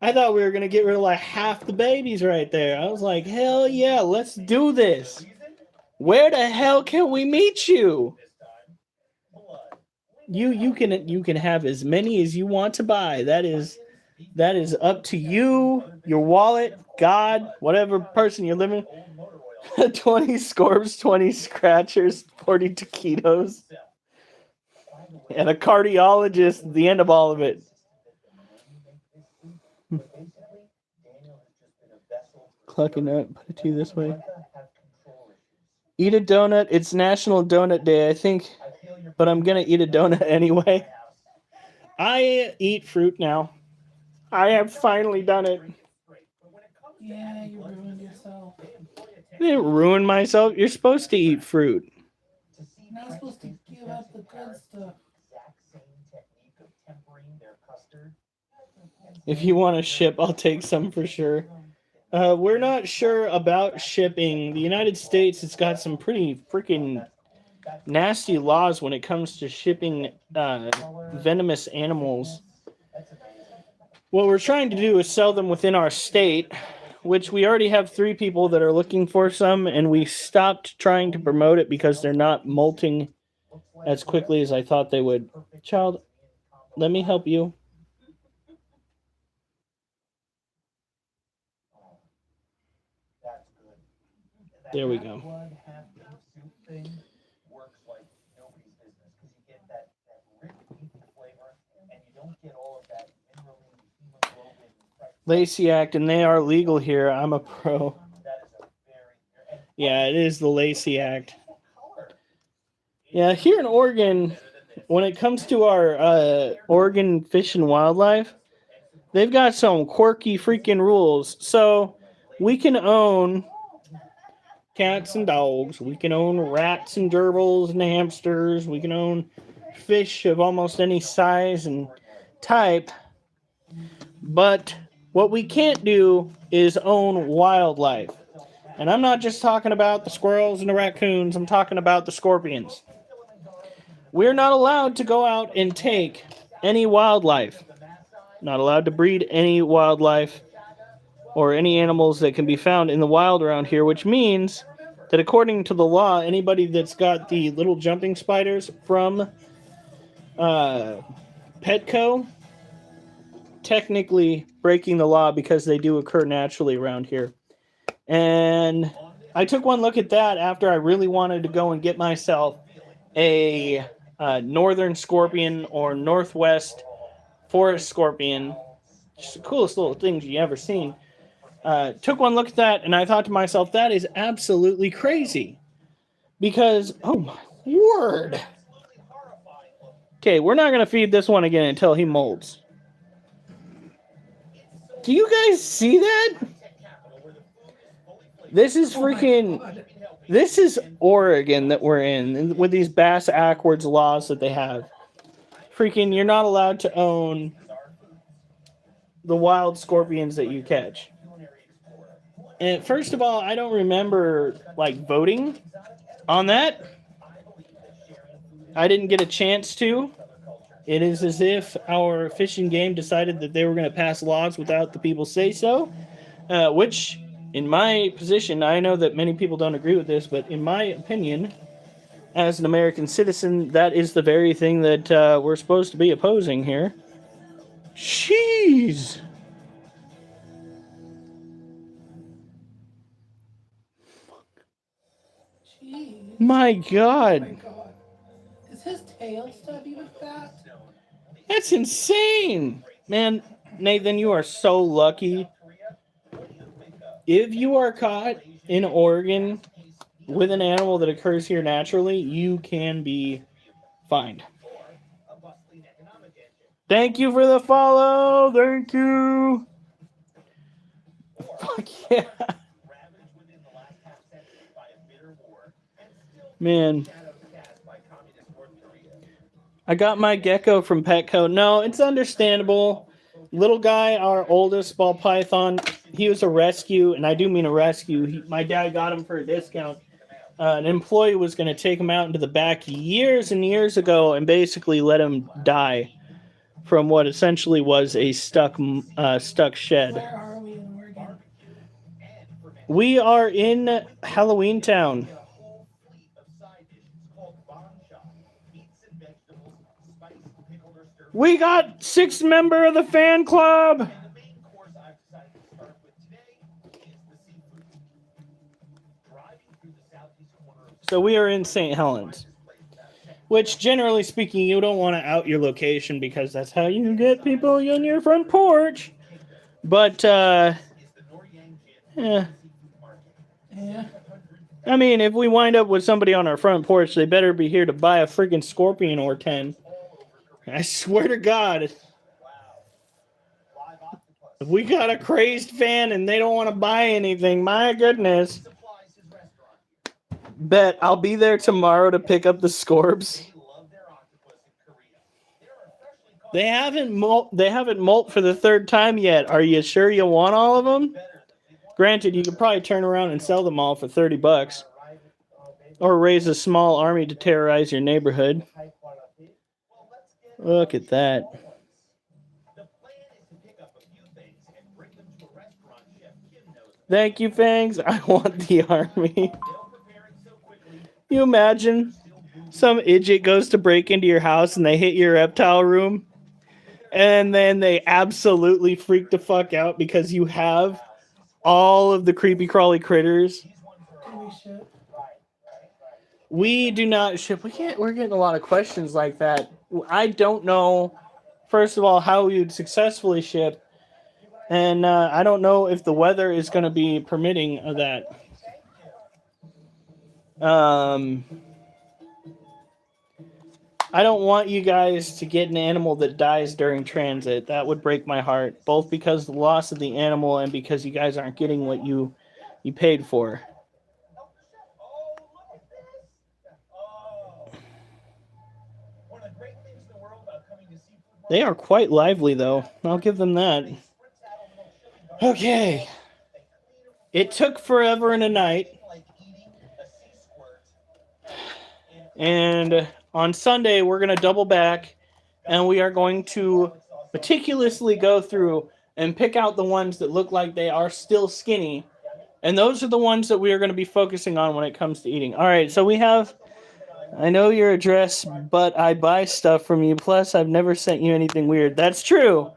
I thought we were going to get rid of like half the babies right there. I was like, hell yeah, let's do this. Where the hell can we meet you? You can have as many as you want to buy. That is up to you, your wallet, God, whatever person you're living. 20 scorps, 20 scratchers, 40 taquitos, and a cardiologist at the end of all of it. Clucking up, put it to you this way. Eat a donut. It's National Donut Day, I think, but I'm going to eat a donut anyway. I eat fruit now. I have finally done it. Yeah, you ruined yourself. I didn't ruin myself. You're supposed to eat fruit. You're not supposed to give up the good stuff. If you want to ship, I'll take some for sure. We're not sure about shipping. The United States has got some pretty freaking nasty laws when it comes to shipping venomous animals. What we're trying to do is sell them within our state, which we already have 3 people that are looking for some, and we stopped trying to promote it because they're not molting as quickly as I thought they would. Child, let me help you. There we go. Lacey Act, and they are legal here. I'm a pro. Yeah, it is the Lacey Act. Yeah, here in Oregon, when it comes to our Oregon Fish and Wildlife, they've got some quirky freaking rules. So we can own cats and dogs. We can own rats and gerbils and hamsters. We can own fish of almost any size and type. But what we can't do is own wildlife. And I'm not just talking about the squirrels and the raccoons. I'm talking about the scorpions. We're not allowed to go out and take any wildlife. Not allowed to breed any wildlife or any animals that can be found in the wild around here, which means that according to the law, anybody that's got the little jumping spiders from Petco, technically breaking the law because they do occur naturally around here. And I took one look at that after I really wanted to go and get myself a northern scorpion or northwest forest scorpion. Just the coolest little things you ever seen. Took one look at that and I thought to myself, that is absolutely crazy. Because, oh my word. Okay, we're not going to feed this one again until he molts. Do you guys see that? This is freaking... This is Oregon that we're in, with these bass backwards laws that they have. Freaking, you're not allowed to own the wild scorpions that you catch. And first of all, I don't remember, like, voting on that. I didn't get a chance to. It is as if our Fish and Game decided that they were going to pass laws without the people say so, which, in my position, I know that many people don't agree with this, but in my opinion, as an American citizen, that is the very thing that we're supposed to be opposing here. Jeez! Jeez. My God! Oh my God. Is his tail stuff even fat? That's insane! Man, Nathan, you are so lucky. If you are caught in Oregon with an animal that occurs here naturally, you can be fined. Thank you for the follow! Thank you! Fuck yeah! Man. I got my gecko from Petco. No, it's understandable. Little guy, our oldest ball python, he was a rescue, and I do mean a rescue. My dad got him for a discount. An employee was going to take him out into the back years and years ago and basically let him die from what essentially was a stuck shed. Where are we in Oregon? We are in Halloween Town. We got 6th member of the fan club. So we are in St. Helens, which generally speaking, you don't want to out your location because that's how you get people on your front porch. But, yeah. I mean, if we wind up with somebody on our front porch, they better be here to buy a freaking scorpion or 10. I swear to God. If we got a crazed fan and they don't want to buy anything, my goodness. Bet I'll be there tomorrow to pick up the scorbs. They haven't molt for the 3rd time yet. Are you sure you want all of them? Granted, you could probably turn around and sell them all for $30. Or raise a small army to terrorize your neighborhood. Look at that. Thank you, Fangs. I want the army. You imagine some idiot goes to break into your house and they hit your reptile room and then they absolutely freak the fuck out because you have all of the creepy crawly critters. We do not ship. We're getting a lot of questions like that. I don't know, first of all, how we would successfully ship. And I don't know if the weather is going to be permitting of that. I don't want you guys to get an animal that dies during transit. That would break my heart, both because of the loss of the animal and because you guys aren't getting what you paid for. They are quite lively, though. I'll give them that. Okay. It took forever and a night. And on Sunday, we're going to double back. And we are going to meticulously go through and pick out the ones that look like they are still skinny. And those are the ones that we are going to be focusing on when it comes to eating. All right, so we have, I know your address, but I buy stuff from you. Plus, I've never sent you anything weird. That's true.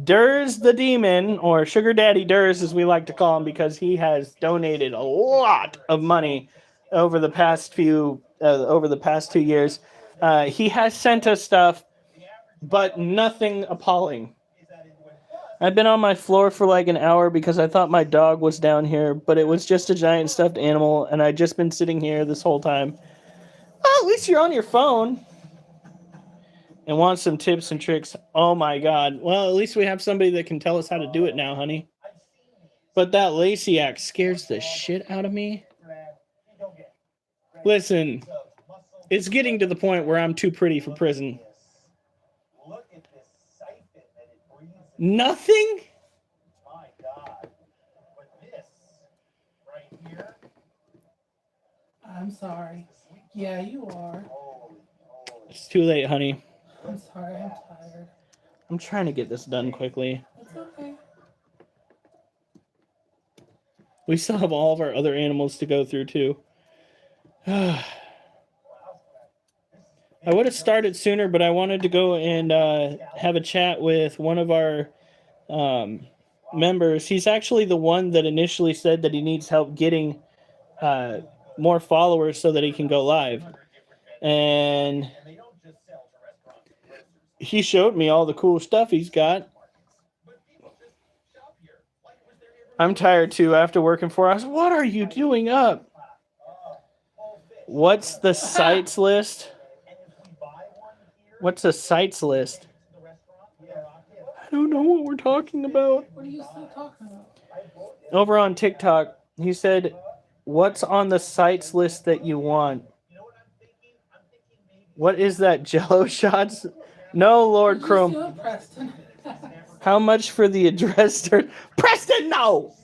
Durs the Demon, or Sugar Daddy Durs as we like to call him, because he has donated a lot of money over the past 2 years. He has sent us stuff, but nothing appalling. I've been on my floor for like an hour because I thought my dog was down here, but it was just a giant stuffed animal, and I'd just been sitting here this whole time. Well, at least you're on your phone. And want some tips and tricks. Oh my god. Well, at least we have somebody that can tell us how to do it now, honey. But that Lacey act scares the shit out of me. Listen, it's getting to the point where I'm too pretty for prison. Nothing? My God. But this right here. I'm sorry. Yeah, you are. It's too late, honey. I'm sorry, I'm tired. I'm trying to get this done quickly. It's okay. We still have all of our other animals to go through, too. I would have started sooner, but I wanted to go and have a chat with one of our members. He's actually the one that initially said that he needs help getting more followers so that he can go live. And he showed me all the cool stuff he's got. I'm tired too after working 4 hours. What are you doing up? What's the sites list? What's a sites list? I don't know what we're talking about. What are you still talking about? Over on TikTok, he said, what's on the sites list that you want? What is that, Jello shots? No, Lord Chrome. Just do it, Preston. How much for the address? Preston, no!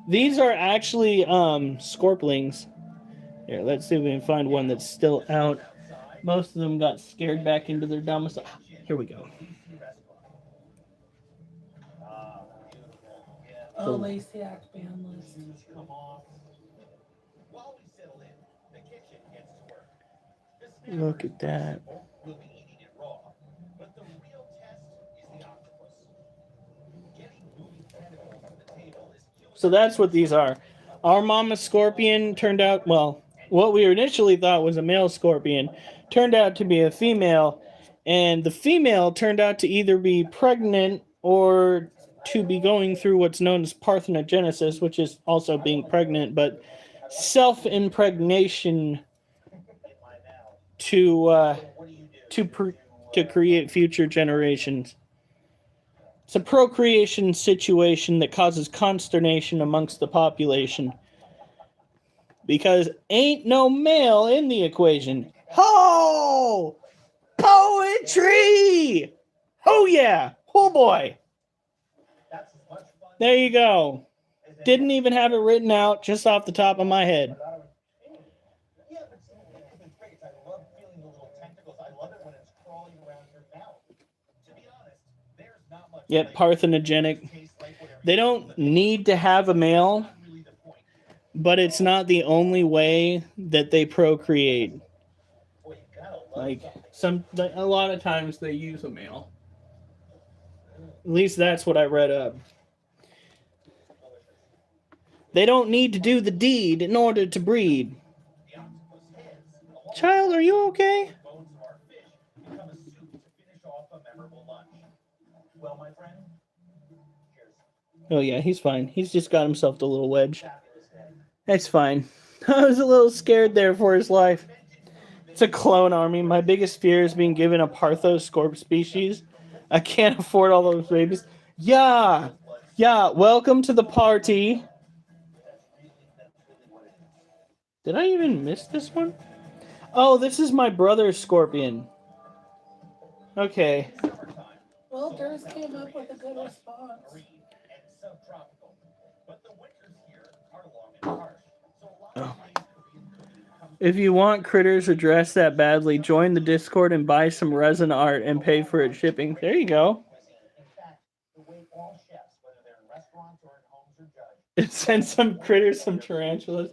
These are actually scorplings. Here, let's see if we can find one that's still out. Most of them got scared back into their domicile. Here we go. Oh, Lacey Act ban list. Look at that. So that's what these are. Our mama scorpion turned out, well, what we initially thought was a male scorpion turned out to be a female, and the female turned out to either be pregnant or to be going through what's known as parthenogenesis, which is also being pregnant, but self-impregnation to create future generations. It's a procreation situation that causes consternation amongst the population because ain't no male in the equation. Oh, poetry! Oh yeah, oh boy. There you go. Didn't even have it written out, just off the top of my head. Yep, parthenogenic. They don't need to have a male, but it's not the only way that they procreate. Like a lot of times they use a male. At least that's what I read up. They don't need to do the deed in order to breed. Child, are you okay? Oh yeah, he's fine. He's just got himself a little wedge. That's fine. I was a little scared there for his life. It's a clone army. My biggest fear is being given a Parthoscorp species. I can't afford all those babies. Yeah. Welcome to the party. Did I even miss this one? Oh, this is my brother's scorpion. Okay. Well, Durs came up with a good response. Oh. If you want critters addressed that badly, join the Discord and buy some resin art and pay for it shipping. There you go. In fact, the way all chefs, whether they're in restaurants or in homes, are judged. Send some critters, some tarantulas.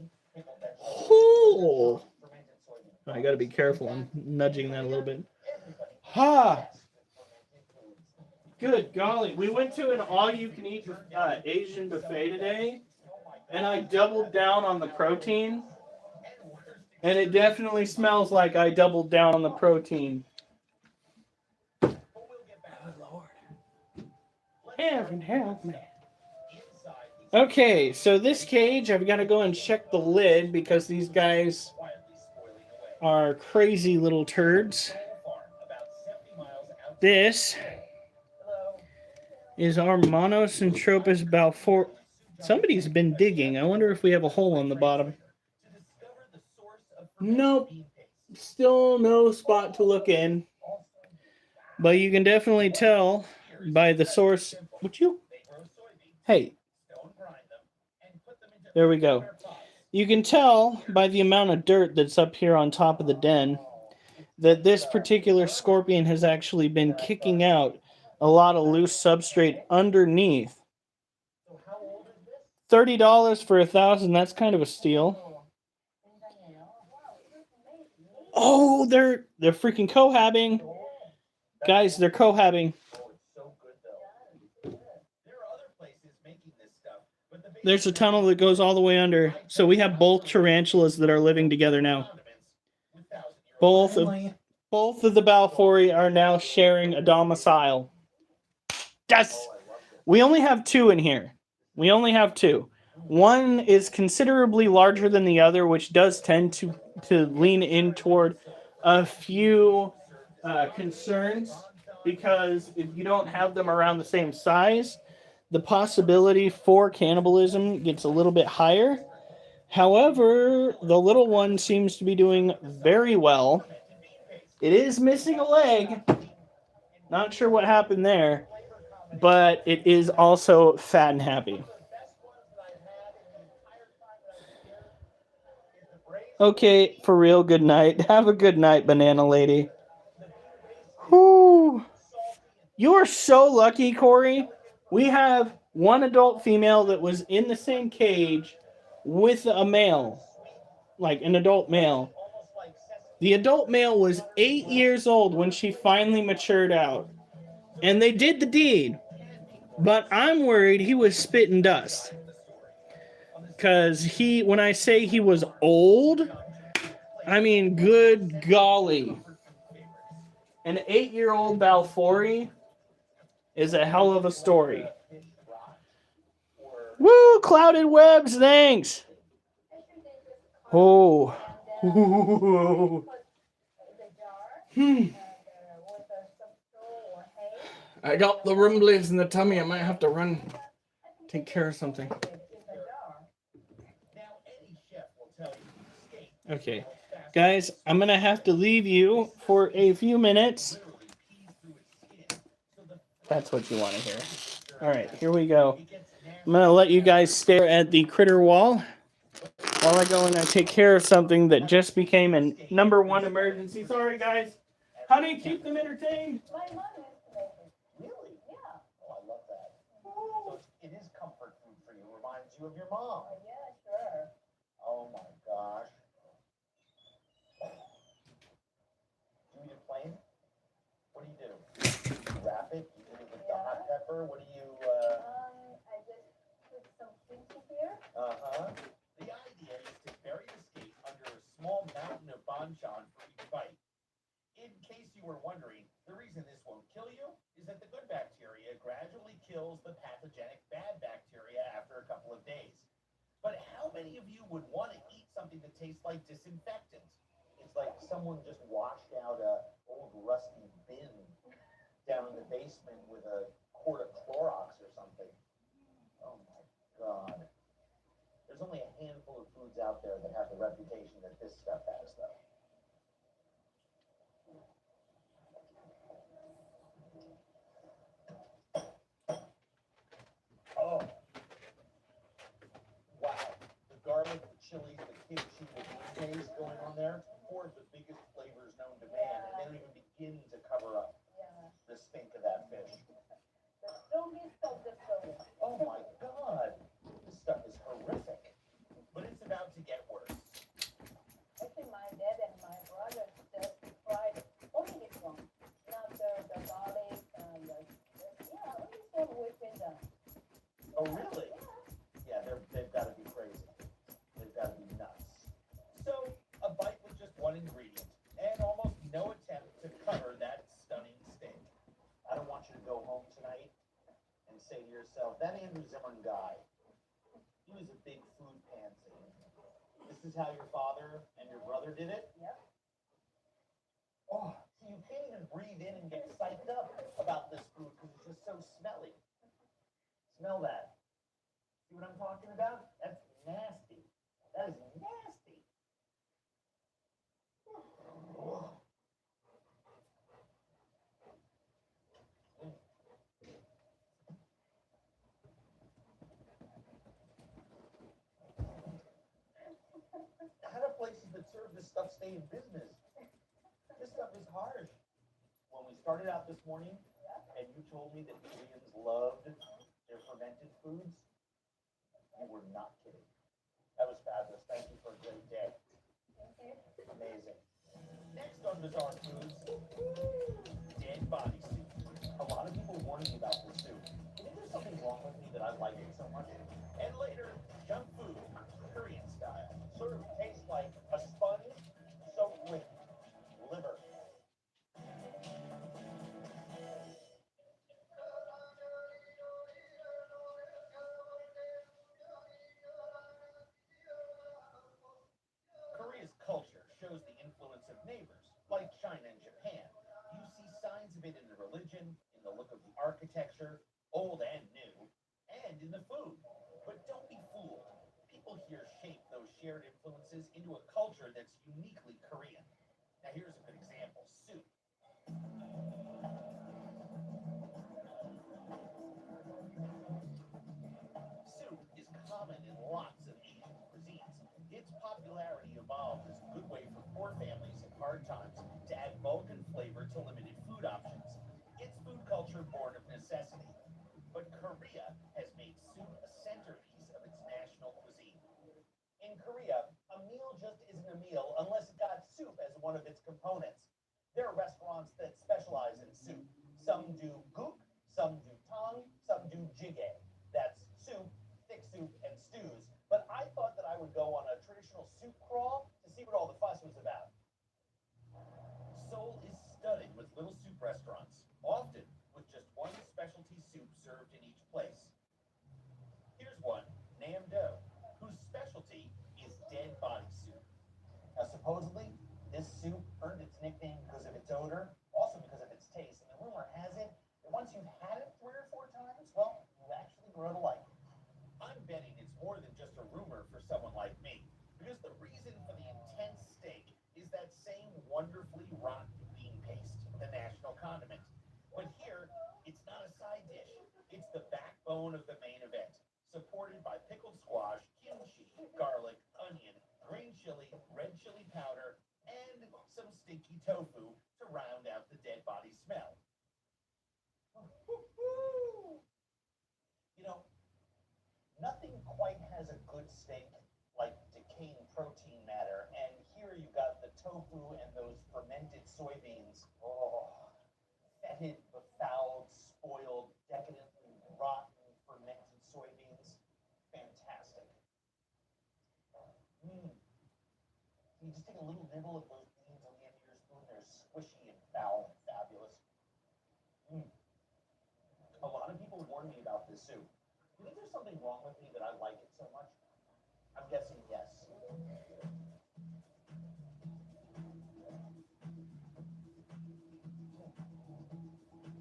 Oh. I gotta be careful. I'm nudging that a little bit. Ha! Good golly. We went to an all-you-can-eat Asian buffet today, and I doubled down on the protein. And it definitely smells like I doubled down on the protein. Good Lord. Heaven help me. Okay, so this cage, I've got to go and check the lid because these guys are crazy little turds. This is our Monocentropas balfour. Somebody's been digging. I wonder if we have a hole on the bottom. Nope. Still no spot to look in. But you can definitely tell by the source. Would you? Hey. There we go. You can tell by the amount of dirt that's up here on top of the den that this particular scorpion has actually been kicking out a lot of loose substrate underneath. $30 for 1,000. That's kind of a steal. Oh, they're freaking cohabbing. Guys, they're cohabbing. There's a tunnel that goes all the way under. So we have both tarantulas that are living together now. Both of the balfouri are now sharing a domicile. Yes! We only have two in here. We only have two. One is considerably larger than the other, which does tend to lean in toward a few concerns, because if you don't have them around the same size, the possibility for cannibalism gets a little bit higher. However, the little one seems to be doing very well. It is missing a leg. Not sure what happened there, but it is also fat and happy. Okay, for real, good night. Have a good night, banana lady. Whew. You are so lucky, Corey. We have one adult female that was in the same cage with a male, like an adult male. The adult male was 8 years old when she finally matured out. And they did the deed. But I'm worried he was spitting dust. Because when I say he was old, I mean, good golly. An 8-year-old balfouri is a hell of a story. Woo! Clouded webs, thanks! Oh. I got the rumblies in the tummy. I might have to run, take care of something. Okay. Guys, I'm going to have to leave you for a few minutes. That's what you want to hear. All right, here we go. I'm going to let you guys stare at the critter wall while I go and I take care of something that just became a #1 emergency. Sorry, guys. Honey, keep them entertained. Really? Yeah. Oh, I love that. So it is comfort food for you. Reminds you of your mom. Yeah, sure. Oh my gosh. Do you eat it plain? What do? You wrap it? You do it with the hot pepper? What do you, I just put some kimchi here. Uh-huh. The idea is to bury the steak under a small mountain of banchan for each bite. In case you were wondering, the reason this won't kill you is that the good bacteria gradually kills the pathogenic bad bacteria after a couple of days. But how many of you would want to eat something that tastes like disinfectant? It's like someone just washed out a old rusty bin down in the basement with a quart of Clorox or something. Oh my God. There's only a handful of foods out there that have the reputation that this stuff has, though. Oh. Wow. The garlic, the chilies, the kimchi, the bean paste going on there. yourself. That Andrew Zimmern guy, he was a big food pansy. This is how your father and your brother did it? Yep. Oh, so you can't even breathe in and get psyched up about this food because it's just so smelly. Smell that. See what I'm talking about? That's nasty. That is nasty. How do places that serve this stuff stay in business? This stuff is harsh. When we started out this morning, and you told me that Koreans loved their fermented foods, you were not kidding. That was fabulous. Thank you for a great day. Thank you. Amazing. Next on Bizarre Foods, dead body soup. A lot of people warning me about this soup. Is there something wrong with me that I like it so much? And later, junk food, Korean style. Sort of tastes like a sponge soaked with liver. Korea's culture shows the influence of neighbors, like China and Japan. You see signs of it in the religion, in the look of the architecture, old and new, and in the food. But don't be fooled. People here shape those shared influences into a culture that's uniquely Korean. Now here's a good example, soup. Soup is common in lots of Asian cuisines. Its popularity evolved as a good way for poor families in hard times to add bulk and flavor to limited food options. It's food culture born of necessity. But Korea has made soup a centerpiece of its national cuisine. In Korea, a meal just isn't a meal unless it got soup as one of its components. There are restaurants that specialize in soup. Some do gook, some do tang, some do jjigae. That's soup, thick soup, and stews. But I thought that I would go on a traditional soup crawl to see what all the fuss was about. Seoul is studded with little soup restaurants, often with just one specialty soup served in each place. Here's one, Namdo, whose specialty is dead body soup. Now, supposedly, this soup earned its nickname because of its odor, also because of its taste. And the rumor has it that once you've had it 3 or 4 times, well, you actually grow to like it. I'm betting it's more than just a rumor for someone like me, because the reason for the intense steak is that same wonderfully rotten bean paste, the national condiment. But here, it's not a side dish. It's the backbone of the main event, supported by pickled squash, kimchi, garlic, onion, green chili, red chili powder, and some stinky tofu to round out the dead body smell. You know, nothing quite has a good steak like decaying protein matter, and here you got the tofu and those fermented soybeans. Oh, fetid, befouled, spoiled, decadently rotten fermented soybeans. Fantastic. You just take a little nibble of those beans on the end of your spoon. They're squishy and foul and fabulous. A lot of people warn me about this soup. Do you think there's something wrong with me that I like it so much? I'm guessing yes.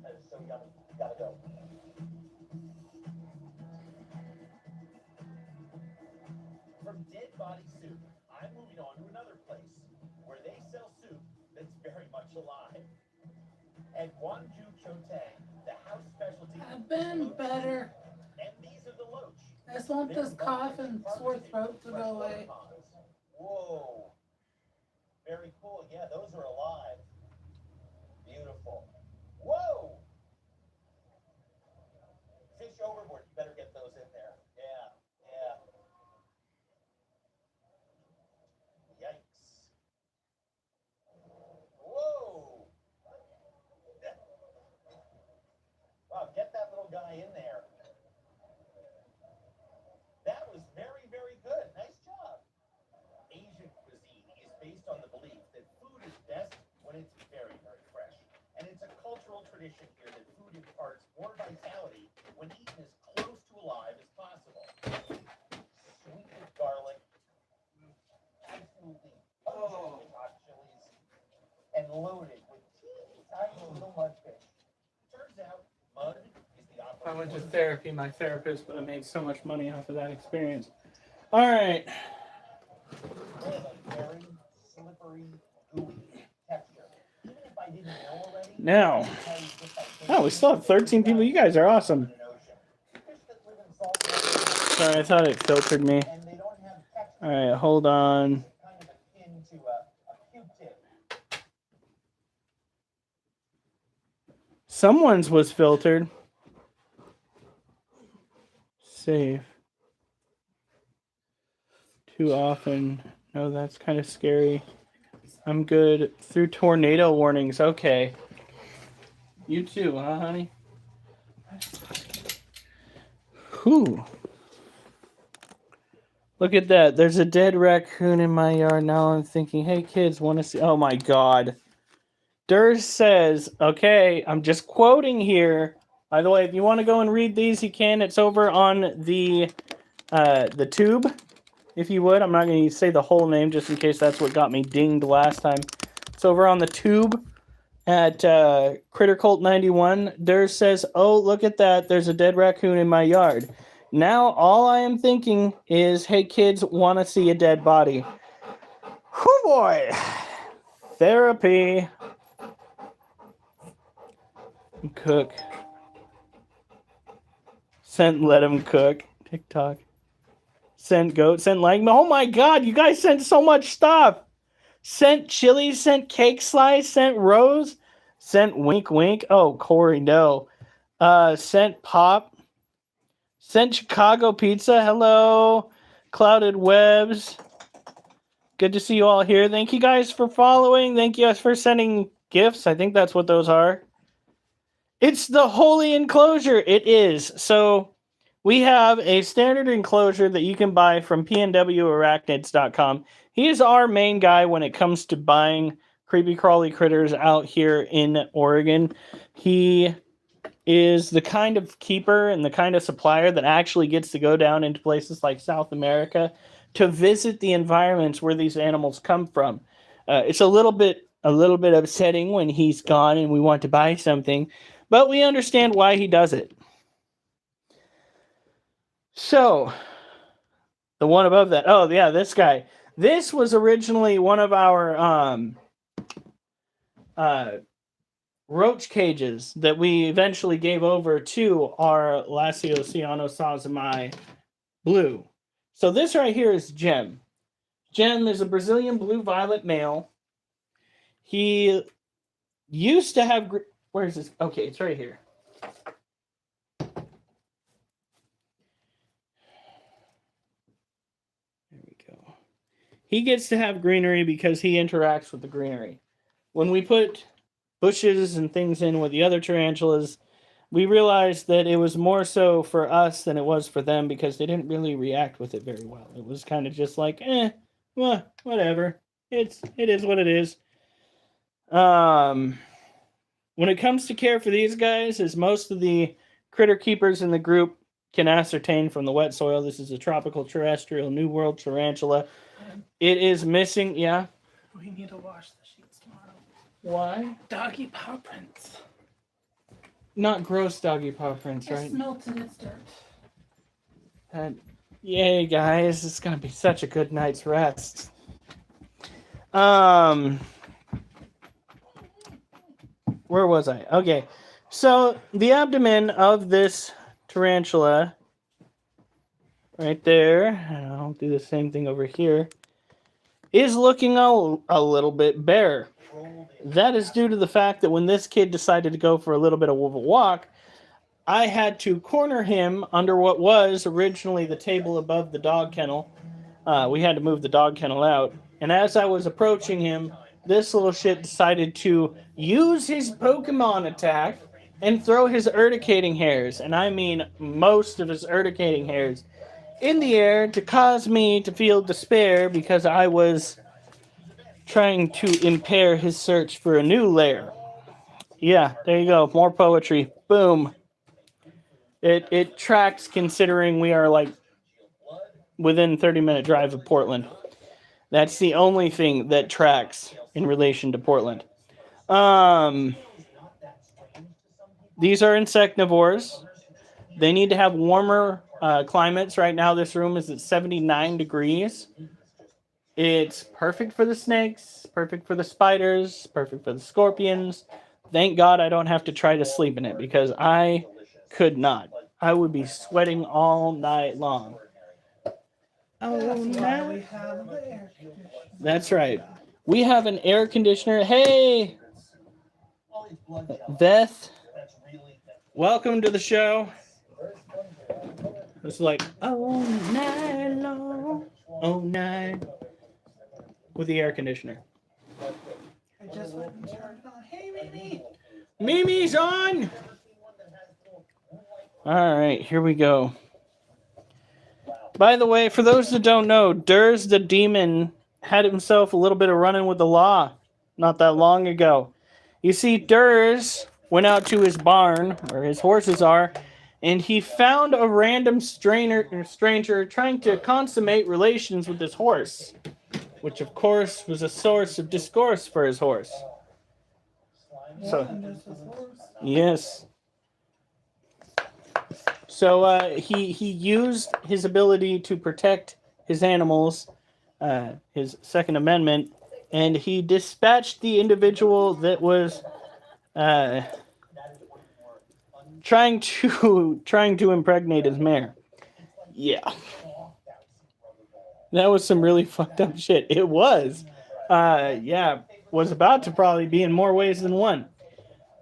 That is so yummy. Gotta go. From dead body soup, I'm moving on to another place where they sell soup that's very much alive. At Gwangju Chotang, the house specialty I've is been loach better. soup. And these are the loach. I just want They're this cough large, and sore harvested throat to from go freshwater away. ponds. Whoa. Very cool. Yeah, those are alive. Beautiful. Whoa! Fish overboard. You better get those in there. Yeah, yeah. Yikes. Whoa! Wow, get that little guy in there. That was very, very good. Nice job. Asian cuisine is based on the belief that food is best when it's very, very fresh. And it's a cultural tradition here that food imparts more vitality when eaten as little mudfish. Turns out, mud is the If I went to opportunity. therapy, my therapist would have made so much money off of that experience. All right. They have a very slippery, gooey texture. Even if I didn't know already, Now. I can tell you just by tasting Oh, we still have 13 people. You guys are awesome. it in an ocean. Fish that live in salt water Sorry, I thought it filtered me. and they don't have texture. All right, hold on. Kind of akin to a Q-tip. Someone's was filtered. Save. Too often. No, that's kind of scary. I'm good. Through tornado warnings. Okay. You too, huh, honey? Whew. Look at that. There's a dead raccoon in my yard. Now I'm thinking, hey, kids, want to see... Oh, my God. Durs says, okay, I'm just quoting here. By the way, if you want to go and read these, you can. It's over on the tube, if you would. I'm not going to say the whole name just in case that's what got me dinged last time. It's over on the tube at Critter Cult 91. Durs says, oh, look at that. There's a dead raccoon in my yard. Now all I am thinking is, hey, kids, want to see a dead body. Whew, boy. Therapy. Cook. Sent let him cook. TikTok. Sent goat. Sent leg. Oh my God, you guys sent so much stuff. Sent chili. Sent cake slice. Sent rose. Sent wink wink. Oh, Corey, no. Sent pop. Sent Chicago pizza. Hello. Clouded webs. Good to see you all here. Thank you guys for following. Thank you guys for sending gifts. I think that's what those are. It's the holy enclosure. It is. So we have a standard enclosure that you can buy from pnwarachnids.com. He is our main guy when it comes to buying creepy crawly critters out here in Oregon. He is the kind of keeper and the kind of supplier that actually gets to go down into places like South America to visit the environments where these animals come from. It's a little bit upsetting when he's gone and we want to buy something, but we understand why he does it. So, the one above that. Oh, yeah, this guy. This was originally one of our roach cages that we eventually gave over to our Lasiosiano Sazamai Blue. So this right here is Gem. Gem is a Brazilian blue-violet male. He used to have... Where is this? Okay, it's right here. There we go. He gets to have greenery because he interacts with the greenery. When we put bushes and things in with the other tarantulas, we realized that it was more so for us than it was for them because they didn't really react with it very well. It was kind of just like, well, whatever. It is what it is. When it comes to care for these guys, as most of the critter keepers in the group can ascertain from the wet soil, this is a tropical terrestrial New World tarantula. It is missing, yeah? We need to wash the sheets tomorrow. Why? Doggy paw prints. Not gross doggy paw prints, right? It's melted, it's dirt. Yay, guys. It's going to be such a good night's rest. Where was I? Okay. So, the abdomen of this tarantula, right there, and I'll do the same thing over here, is looking a little bit bare. That is due to the fact that when this kid decided to go for a little bit of a walk, I had to corner him under what was originally the table above the dog kennel. We had to move the dog kennel out. And as I was approaching him, this little shit decided to use his Pokemon attack and throw his urticating hairs, and I mean most of his urticating hairs, in the air to cause me to feel despair because I was trying to impair his search for a new lair. Yeah, there you go. More poetry. Boom. It tracks considering we are like within 30-minute drive of Portland. That's the only thing that tracks in relation to Portland. These are insectivores. They need to have warmer climates. Right now, this room is at 79 degrees. It's perfect for the snakes, perfect for the spiders, perfect for the scorpions. Thank God I don't have to try to sleep in it because I could not. I would be sweating all night long. Oh, no. That's right. We have an air conditioner. Hey, Beth, welcome to the show. It's like, oh, night long, oh, night, with the air conditioner. I just went and turned it on. Hey, Mimi! Mimi's on! All right, here we go. By the way, for those that don't know, Durs the demon had himself a little bit of running with the law not that long ago. You see, Durs went out to his barn, where his horses are, and he found a random stranger trying to consummate relations with his horse, which of course was a source of discourse for his horse. So, yes. So he used his ability to protect his animals, his Second Amendment, and he dispatched the individual that was trying to impregnate his mare. Yeah. That was some really fucked up shit. It was. Yeah, was about to probably be in more ways than one.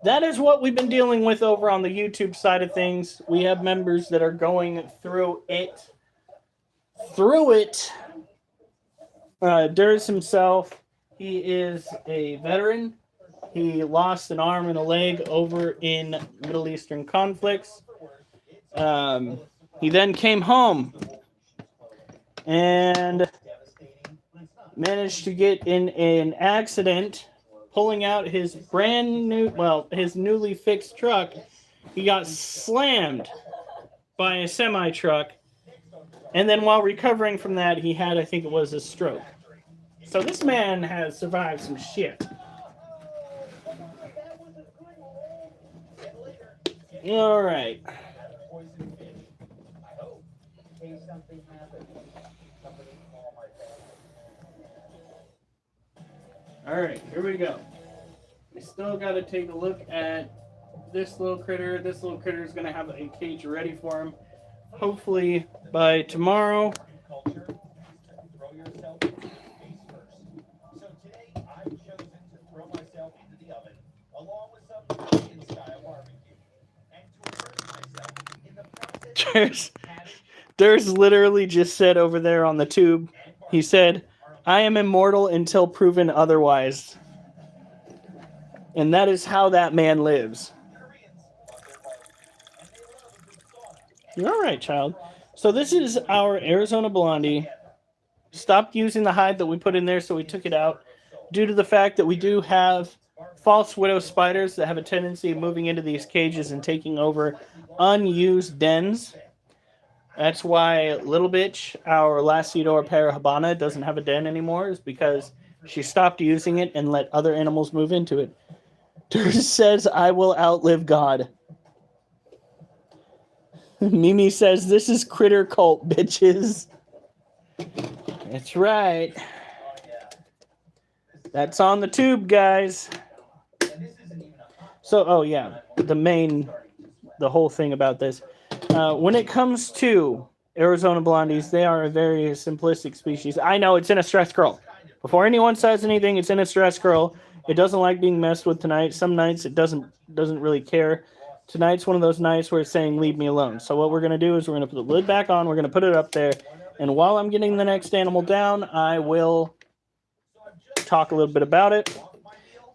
That is what we've been dealing with over on the YouTube side of things. We have members that are going through it. Durs himself, he is a veteran. He lost an arm and a leg over in Middle Eastern conflicts. He then came home and managed to get in an accident pulling out his his newly fixed truck. He got slammed by a semi-truck, and then while recovering from that, he had, I think it was, a stroke. So this man has survived some shit. All right. All right, here we go. We still got to take a look at this little critter. This little critter is going to have a cage ready for him, hopefully by tomorrow. There's literally just said over there on the tube, he said, "I am immortal until proven otherwise." And that is how that man lives. You're all right, child. So this is our Arizona Blondie. Stopped using the hide that we put in there, so we took it out due to the fact that we do have false widow spiders that have a tendency of moving into these cages and taking over unused dens. That's why Little Bitch, our Lacidor Parahabana, doesn't have a den anymore, is because she stopped using it and let other animals move into it. Durs says, "I will outlive God." Mimi says, "This is critter cult, bitches." That's right. That's on the tube, guys. So, oh yeah, the whole thing about this. When it comes to Arizona Blondies, they are a very simplistic species. I know it's in a stress curl. Before anyone says anything, it's in a stress curl. It doesn't like being messed with tonight. Some nights it doesn't really care. Tonight's one of those nights where it's saying, "Leave me alone." So what we're going to do is we're going to put the lid back on. We're going to put it up there. And while I'm getting the next animal down, I will talk a little bit about it.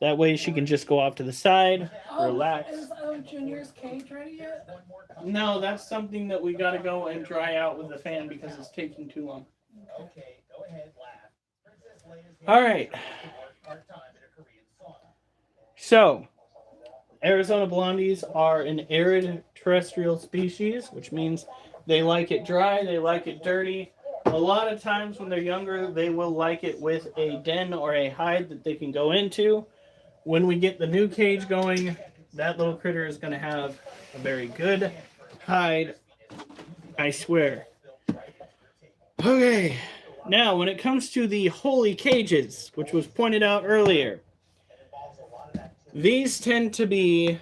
That way she can just go off to the side, relax. Is Junior's cage ready yet? No, that's something that we got to go and dry out with the fan because it's taking too long. All right. So, Arizona Blondies are an arid terrestrial species, which means they like it dry, they like it dirty. A lot of times when they're younger, they will like it with a den or a hide that they can go into. When we get the new cage going, that little critter is going to have a very good hide, I swear. Okay, now when it comes to the holy cages, which was pointed out earlier, these tend to be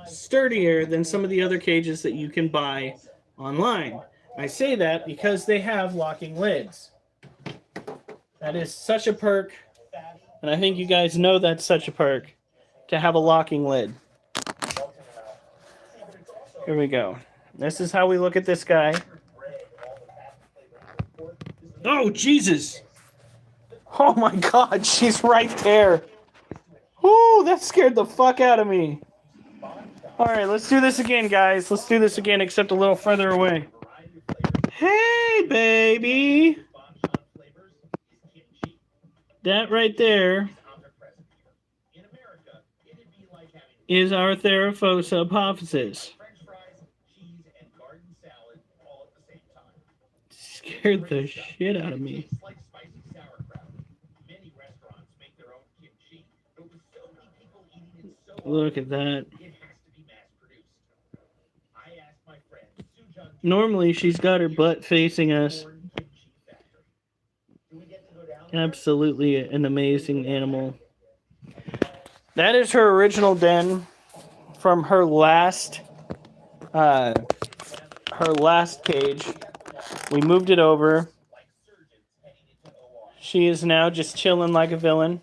sturdier than some of the other cages that you can buy online. I say that because they have locking lids. That is such a perk, and I think you guys know that's such a perk, to have a locking lid. Here we go. This is how we look at this guy. Oh, Jesus! Oh my God, she's right there. Ooh, that scared the fuck out of me. Alright, let's do this again, guys. Let's do this again, except a little further away. Hey, baby! That right there is our Theraphosa apophysis. Scared the shit out of me. Look at that. Normally, she's got her butt facing us. Absolutely an amazing animal. That is her original den from her last cage. We moved it over. She is now just chilling like a villain.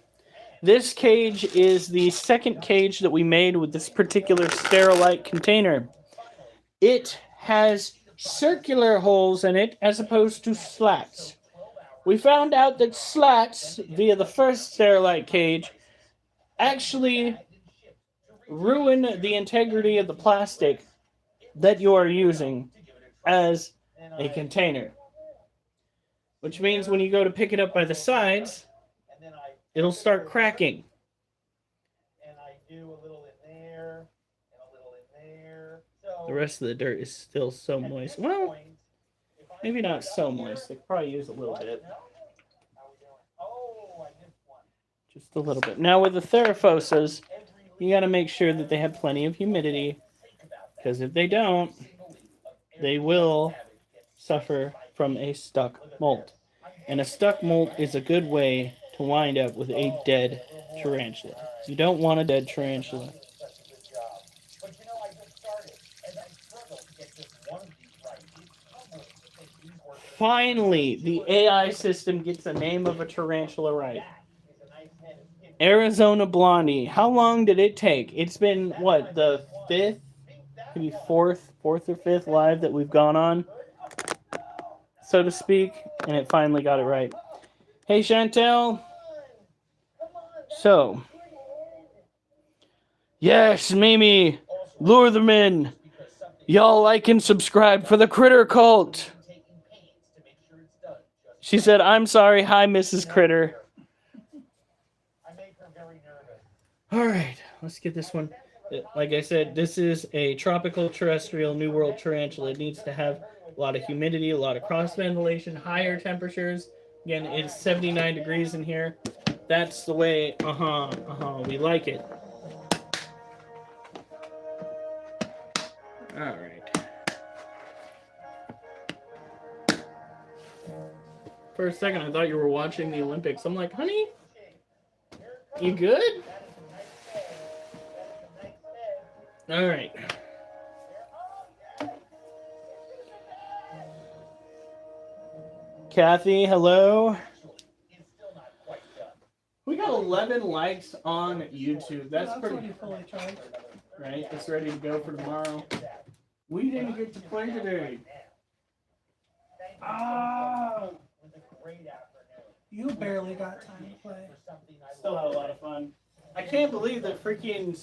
This cage is the second cage that we made with this particular Sterilite container. It has circular holes in it as opposed to slats. We found out that slats, via the first Sterilite cage, actually ruin the integrity of the plastic that you are using as a container. Which means when you go to pick it up by the sides, it'll start cracking. The rest of the dirt is still so moist. Well, maybe not so moist. They could probably use a little bit. Just a little bit. Now with the Theraphosas, you got to make sure that they have plenty of humidity, because if they don't, they will suffer from a stuck molt. And a stuck molt is a good way to wind up with a dead tarantula. You don't want a dead tarantula. Finally, the AI system gets the name of a tarantula right. Arizona Blondie. How long did it take? It's been, what, the fifth, maybe fourth or fifth live that we've gone on, so to speak, and it finally got it right. Hey, Chantel. So, yes, Mimi, lure them in. Y'all like and subscribe for the Critter Cult. She said, I'm sorry. Hi, Mrs. Critter. All right, let's get this one. Like I said, this is a tropical terrestrial New World tarantula. It needs to have a lot of humidity, a lot of cross ventilation, higher temperatures. Again, it's 79 degrees in here. That's the way, we like it. All right. For a second, I thought you were watching the Olympics. I'm like, honey, you good? All right. Kathy, hello. We got 11 likes on YouTube. That's pretty fully charged. right. It's ready to go for tomorrow. We didn't get to play today. You barely got time to play. Still had a lot of fun. I can't believe that freaking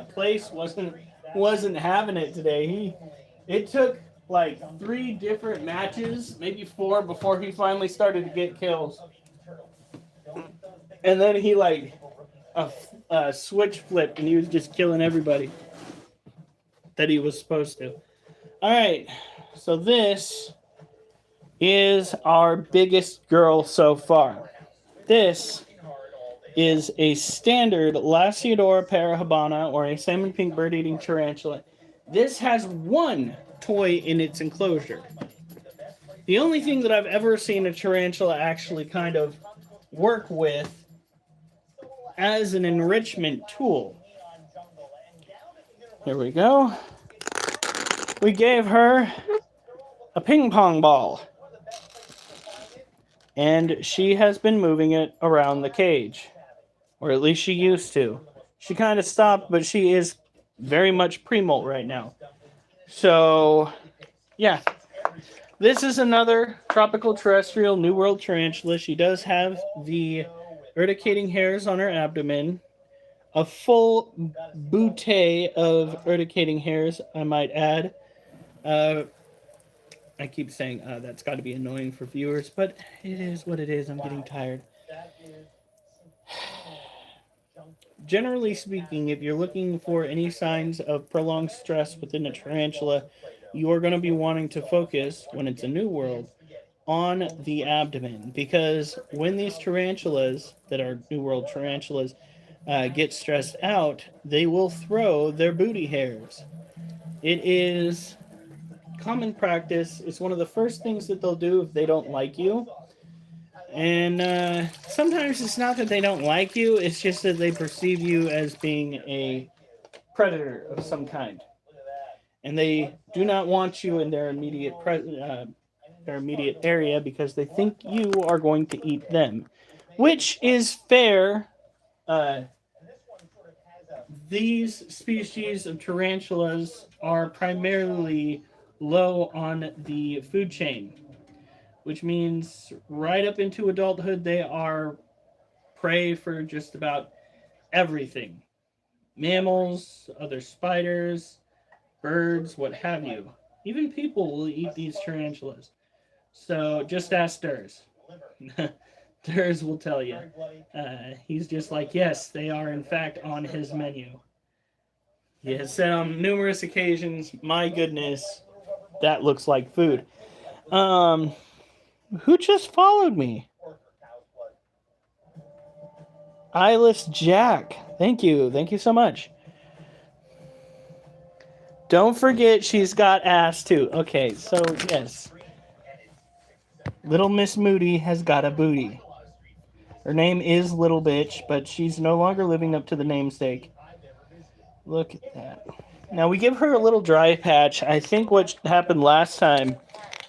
Place wasn't having it today. It took like 3 different matches, maybe 4, before he finally started to get kills. And then he like switch flipped and he was just killing everybody that he was supposed to. All right, so this is our biggest girl so far. This is a standard Lasiodora parahabana or a salmon pink bird-eating tarantula. This has one toy in its enclosure. The only thing that I've ever seen a tarantula actually kind of work with as an enrichment tool. Here we go. We gave her a ping pong ball. And she has been moving it around the cage. Or at least she used to. She kind of stopped, but she is very much pre-molt right now. So, yeah. This is another tropical terrestrial New World tarantula. She does have the urticating hairs on her abdomen. A full bouquet of urticating hairs, I might add. I keep saying that's got to be annoying for viewers, but it is what it is. I'm getting tired. Generally speaking, if you're looking for any signs of prolonged stress within a tarantula, you are going to be wanting to focus, when it's a new world, on the abdomen. Because when these tarantulas, that are new world tarantulas, get stressed out, they will throw their booty hairs. It is common practice. It's one of the first things that they'll do if they don't like you. And sometimes it's not that they don't like you, it's just that they perceive you as being a predator of some kind. And they do not want you in their immediate area because they think you are going to eat them. Which is fair. These species of tarantulas are primarily low on the food chain, which means right up into adulthood they are prey for just about everything. Mammals, other spiders, birds, what have you. Even people will eat these tarantulas. So just ask Durs. Durs will tell you. He's just like, yes, they are in fact on his menu. He has said on numerous occasions, my goodness, that looks like food. Who just followed me? Eyeless Jack. Thank you. Thank you so much. Don't forget she's got ass too. Okay, so yes. Little Miss Moody has got a booty. Her name is Little Bitch, but she's no longer living up to the namesake. Look at that. Now we give her a little dry patch. I think what happened last time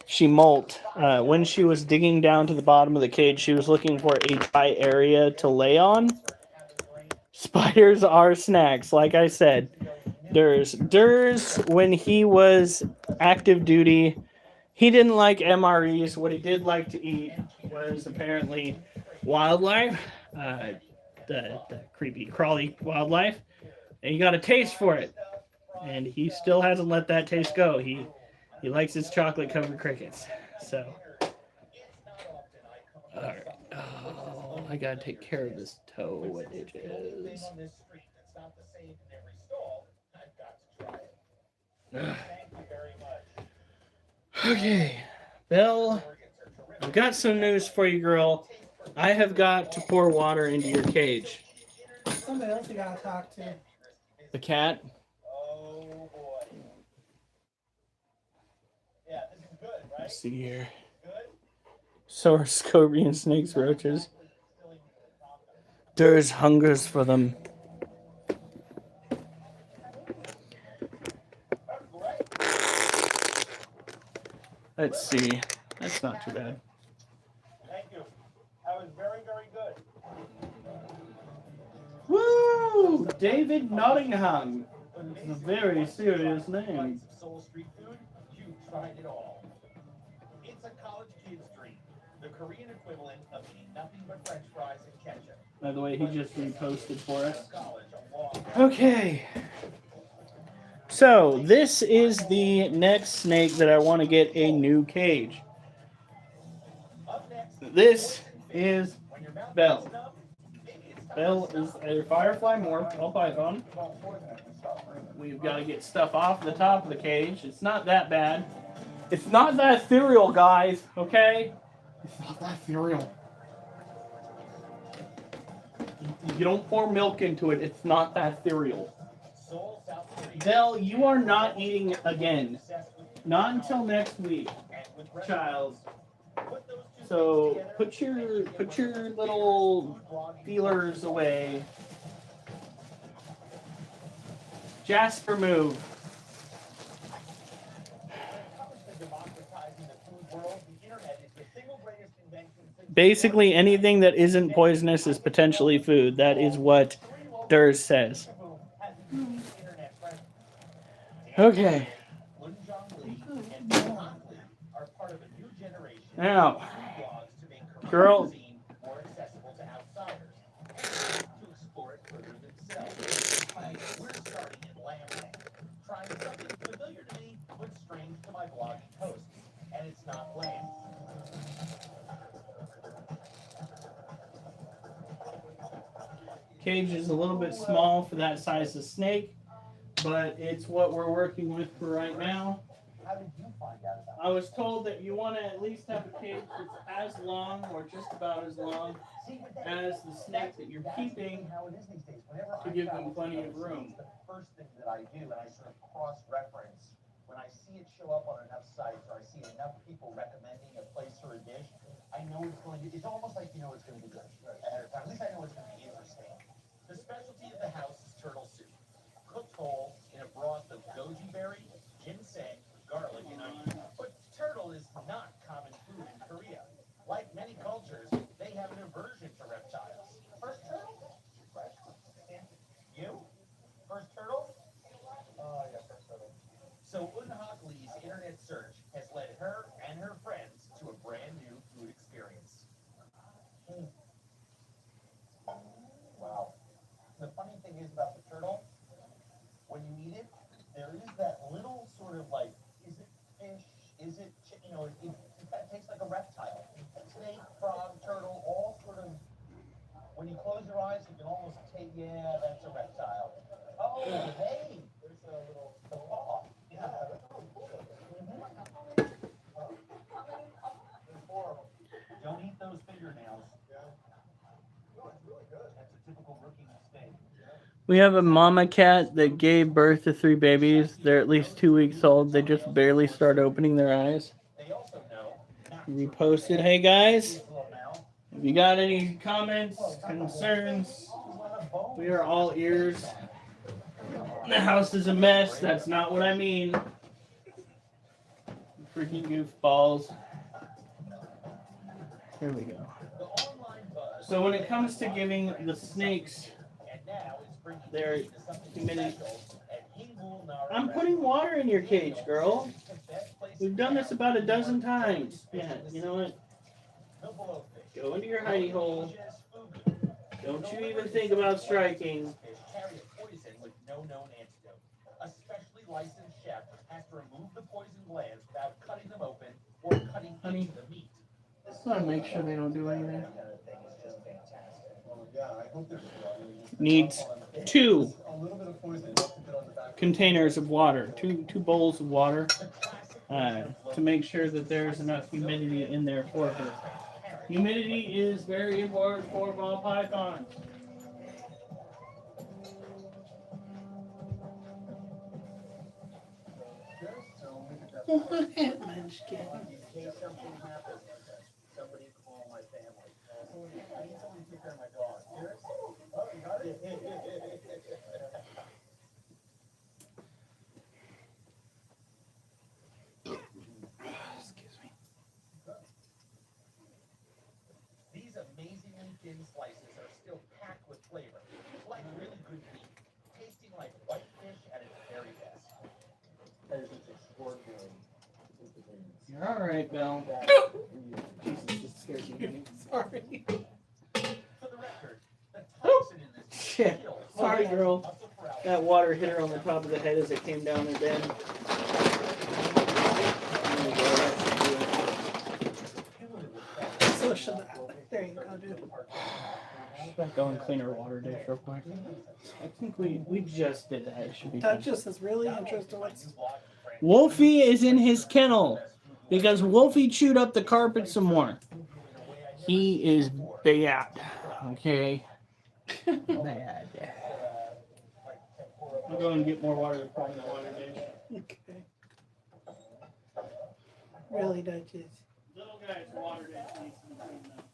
she molt, when she was digging down to the bottom of the cage, she was looking for a dry area to lay on. Spiders are snacks, like I said. Durs, when he was active duty, he didn't like MREs. What he did like to eat was apparently wildlife, the creepy, crawly wildlife, and he got a taste for it. And he still hasn't let that taste go. He likes his chocolate-covered crickets. So, all right. Oh, I gotta take care of this toe. What it is. Okay, Belle, I've got some news for you, girl. I have got to pour water into your cage. Somebody else you gotta talk to. The cat? Let's see here. So are scorpions, snakes, roaches. Durs hungers for them. Let's see. That's not too bad. Thank you. That was very, very good. Woo! David Nottingham. It's a very serious name. Soul Street food, you tried it all. It's a college kid's dream. The Korean equivalent of eating nothing but French fries and ketchup. By the way, he just reposted for us. Okay. So, this is the next snake that I want to get a new cage. This is Belle. Belle is a firefly morph, all python. We've got to get stuff off the top of the cage. It's not that bad. It's not that ethereal, guys, okay? It's not that ethereal. You don't pour milk into it. It's not that cereal. Seoul, South Korea. Belle, you are not eating again. Obsessed with Not until next week, and with child. Put those two So things put together, your little feelers away. Jasper, move. When it comes to democratizing the food world, the internet is the single greatest invention since Basically, anything that isn't poisonous is potentially food. That is what Durs says. has a unique internet presence. Okay. Lun Zhongli and Bill Hockley are part of a new generation Now, of food blogs to make Korean girl. cuisine more accessible to outsiders and to explore it further themselves. Like, we're starting in lamb neck, trying something familiar to me but strange to my blogging hosts, and it's not lamb. Cage is a little bit small for that size of snake, but it's what we're working with for right now. How did you find out about I was told that you want to at least have a cage that's as long or just about as long as the snake that you're keeping how it is these days. Whenever to I give travel them plenty to of other room. cities, the first thing that I do, and I sort of cross-reference, when I see it show up on enough sites or I see enough people recommending a place or a dish, I know it's going to, it's almost like you know it's going to be good ahead of time. At least I know it's going to be interesting. The specialty of the house is turtle soup, cooked whole in a broth of goji berry, ginseng, garlic, and onion. But turtle is not common food in Korea. Like many cultures, they have an aversion to reptiles. First turtle? Fresh? You? First turtle? Yeah, first turtle. So Hockley's internet search has led her and her friends to a brand new food experience. Wow. The funny thing is about the turtle, when you eat it, there is that little sort of like, is it fish? Is it, you know, it kind of tastes like a reptile. Snake, frog, turtle, all sort of, when you close your eyes, you can almost take, yeah, that's a reptile. Oh, hey, there's a little, the paw. Yeah, that's really cool. There's 4 of them. Don't eat those fingernails. Yeah. No, it's really good. That's a typical rookie mistake. We have a mama cat that gave birth to 3 babies. They're at least 2 weeks old. They just barely start opening their eyes. They also know Reposted. Hey guys, if you got any comments, concerns, we are all ears. The house is a mess. That's not what I mean. Freaking goofballs. Here we go. So when it comes to giving the snakes their humidity, I'm putting water in your cage, girl. We've done this about a dozen times. Yeah, you know what? Go into your hidey hole. Don't you even think about striking. Carry a poison with no known antidote. A specially licensed chef has to remove the poison glands without cutting them open or cutting into the meat. Just want to make sure they don't do anything. That thing is just fantastic. Yeah, I hope there's Needs 2 containers of water, two bowls of water, to make sure that there's enough humidity in there for her. Humidity is very important for ball pythons. Look at Munchkin. In case something happens, somebody call my family. I need someone to take care of my dog. Oh, you got it? Excuse me. These amazingly thin slices are still packed with flavor, like really good meat, tasting like white fish at its very best. That is just extraordinary. You're all right, Belle. Jesus, just scared me. Sorry. For the record, the toxin in this Shit. Sorry, girl. That water hit her on the top of the head as it came down the bend. So should there you go, dude. Let's go and clean our water dish real quick. I think we just did that. It should be That fine. just is really interesting. What's Wolfie is in his kennel because Wolfie chewed up the carpet some more. He is bad. Okay. I'll go and get more water from the water dish. Okay. Really, Duchess. Little guy's water dish needs to be cleaned up.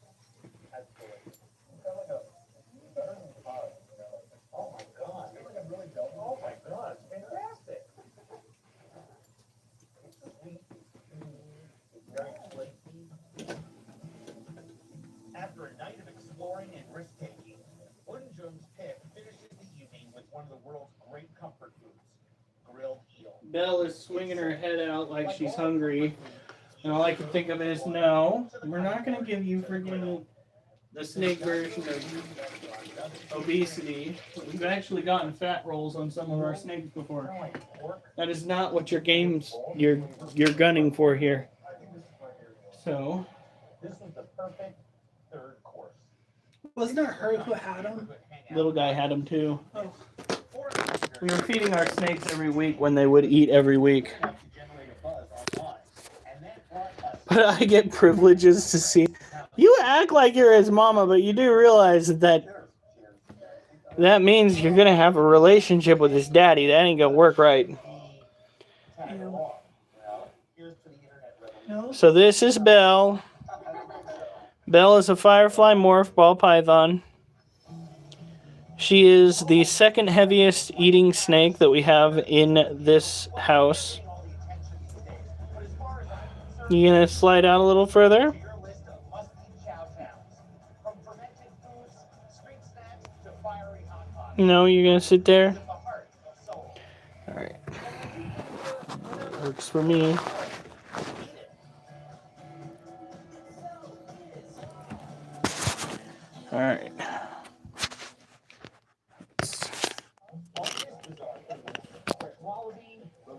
Oh my god, you think I'm really built? Oh my god, it's fantastic. It's sweet. It's very flaky. After a night of exploring and risk-taking, Woodenjung's pick finishes the evening with one of the world's great comfort foods, grilled eel. Belle is swinging her head out like she's hungry. And all I can think of is, no, we're not going to give you freaking the snake version of obesity. We've actually gotten fat rolls on some of our snakes before. That is not what your game's you're gunning for here. So This was the perfect third course. Wasn't it her who had them? little guy had them too. Oh, We were feeding our snakes every week when they would eat every week. But I get privileges to see. You act like you're his mama, but you do realize that means you're gonna have a relationship with his daddy. That ain't gonna work right. no. So this is Belle. Belle is a firefly morph ball python. She is the second heaviest eating snake that we have in this house. You gonna slide out a little further? No, you're gonna sit there? Alright. Works for me. Alright.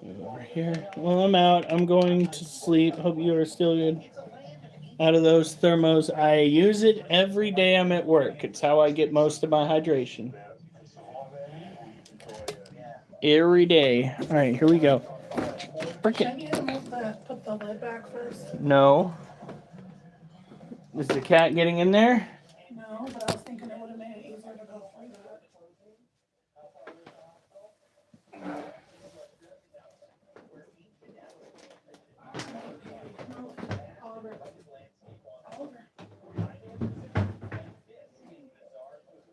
Over here. Well, I'm out. I'm going to sleep. Hope you are still good. Out of those thermos, I use it every day I'm at work. It's how I get most of my hydration. Every day. All right, here we go. Frick Can it. you put the lid back first? No. Is the cat getting in there? No, but I was thinking it would have made it easier to go through that.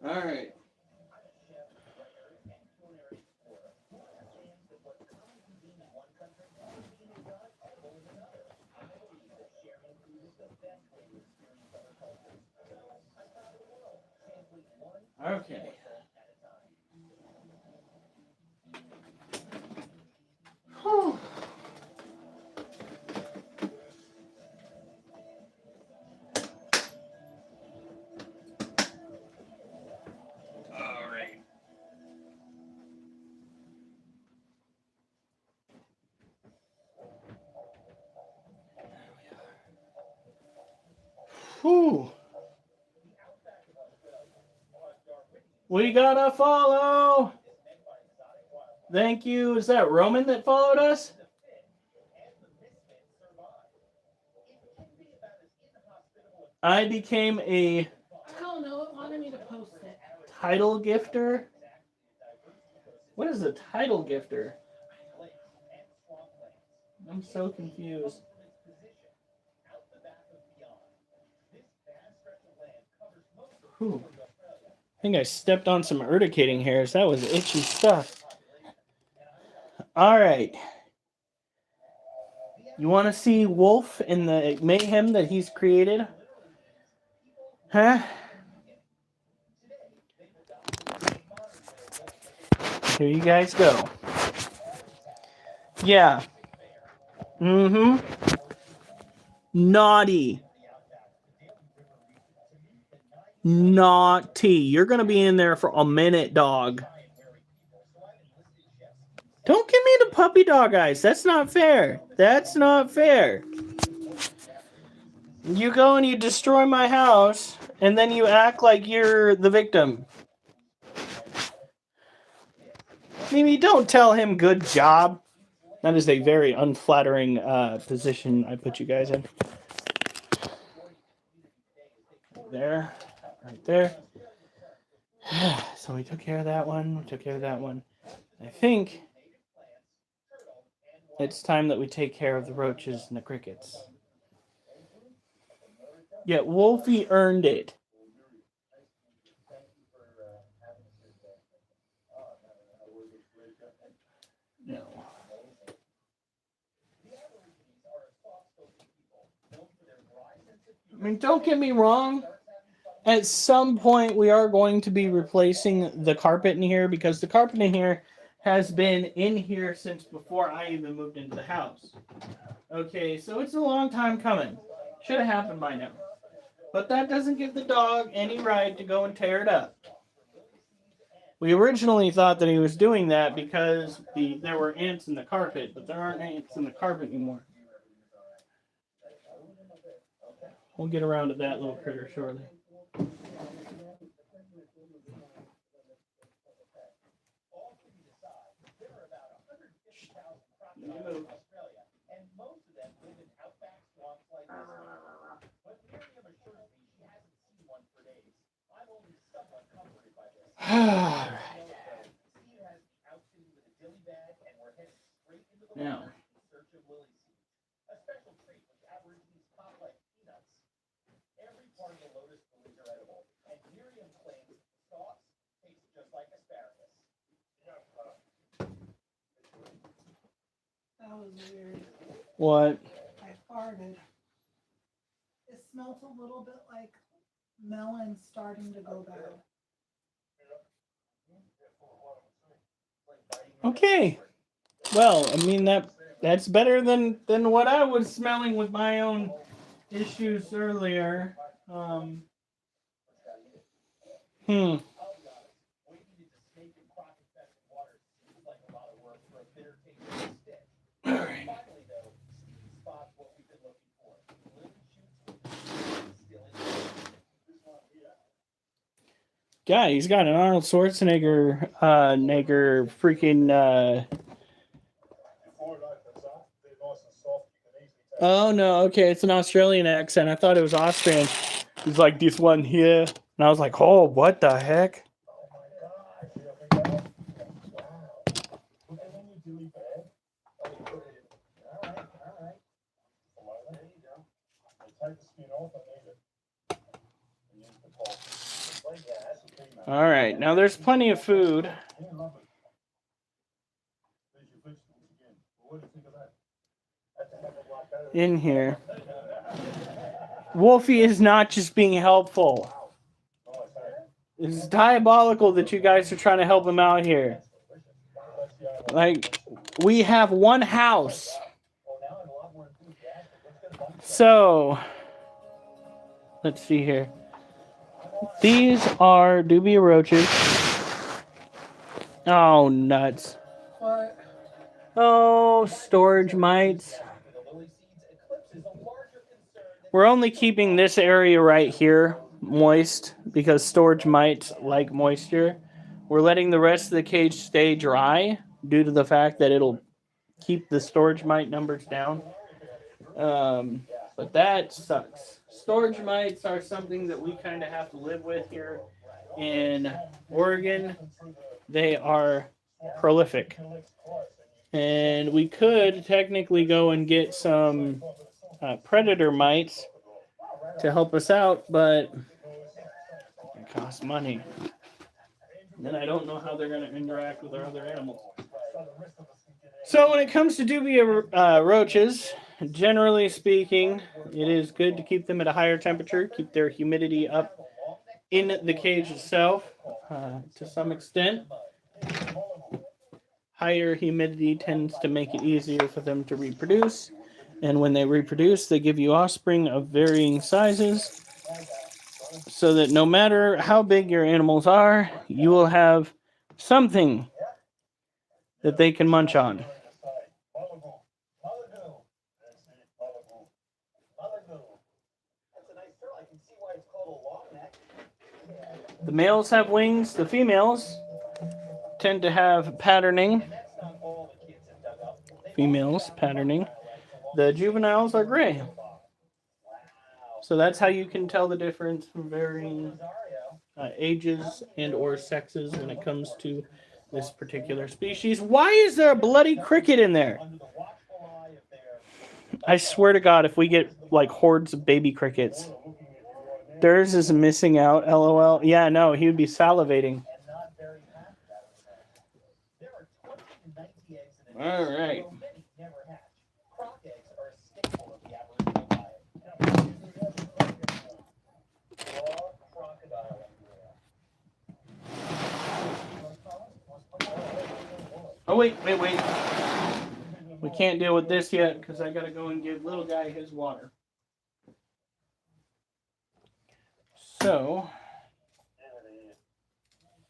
All right. Okay. Whew. All right. Whew. We gotta follow. Thank you. Is that Roman that followed us? I became a I don't know. It wanted me to post it. title gifter. What is a title gifter? I'm so confused. Whew. I think I stepped on some urticating hairs. That was itchy stuff. All right. You want to see Wolf in the mayhem that he's created? Huh? Here you guys go. Yeah. Mm-hmm. Naughty. Naughty. You're going to be in there for a minute, dog. Don't give me the puppy dog eyes. That's not fair. That's not fair. You go and you destroy my house, and then you act like you're the victim. Mimi, don't tell him good job. That is a very unflattering position I put you guys in. There. Right there. So we took care of that one. We took care of that one. I think it's time that we take care of the roaches and the crickets. Yeah, Wolfie earned it. No. I mean, don't get me wrong. At some point, we are going to be replacing the carpet in here because the carpet in here has been in here since before I even moved into the house. Okay, so it's a long time coming. Should have happened by now. But that doesn't give the dog any right to go and tear it up. We originally thought that he was doing that because there were ants in the carpet, but there aren't ants in the carpet anymore. We'll get around to that little critter shortly. Now, every part of the lotus lilies are edible, and Miriam claims the sauce tastes just like asparagus. That was weird. what? I farted. It smells a little bit like melon starting to go bad. Okay. Well, I mean that's better than what I was smelling with my own issues earlier. Hmm. All right. Guy, he's got an Arnold Schwarzenegger freaking Oh no, okay, it's an Australian accent. I thought it was Austrian. He's like this one here. And I was like, oh, what the heck? All right, now there's plenty of food. In here. Wolfie is not just being helpful. It's diabolical that you guys are trying to help him out here. Like, we have one house. So, let's see here. These are dubia roaches. Oh, nuts. What? Oh, storage mites. We're only keeping this area right here moist because storage mites like moisture. We're letting the rest of the cage stay dry due to the fact that it'll keep the storage mite numbers down. But that sucks. Storage mites are something that we kind of have to live with here in Oregon. They are prolific. And we could technically go and get some predator mites to help us out, but it costs money. And I don't know how they're going to interact with our other animals. So when it comes to dubia roaches, generally speaking, it is good to keep them at a higher temperature, keep their humidity up in the cage itself to some extent. Higher humidity tends to make it easier for them to reproduce. And when they reproduce, they give you offspring of varying sizes so that no matter how big your animals are, you will have something that they can munch on. The males have wings. The females tend to have patterning. Females patterning. The juveniles are gray. So that's how you can tell the difference from varying ages and or sexes when it comes to this particular species. Why is there a bloody cricket in there? Under the watchful eye of their I swear to God, if we get like hordes of baby crickets, theirs is missing out. LOL. Yeah, no, he would be salivating. and not very happy about it. There are 20 to 90 eggs in a All nest, right. although many never hatch. Croc eggs are a staple of the Aboriginal diet. Raw crocodile embryo. Oh, wait. We can't deal with this yet because I got to go and give little guy his water. So,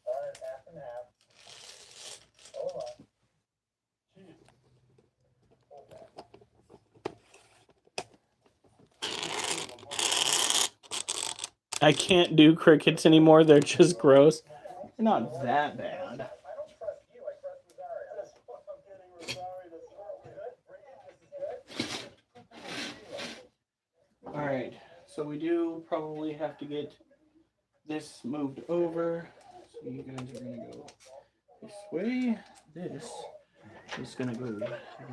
Alright, half and half. Hold on. I can't do crickets anymore. They're just gross. They're not that bad. I don't trust you, I trust Rosario. That's what I'm getting, Rosario. This is good. Bridget, this is good. All right. So we do probably have to get this moved over. So you guys are going to go this way. This is going to go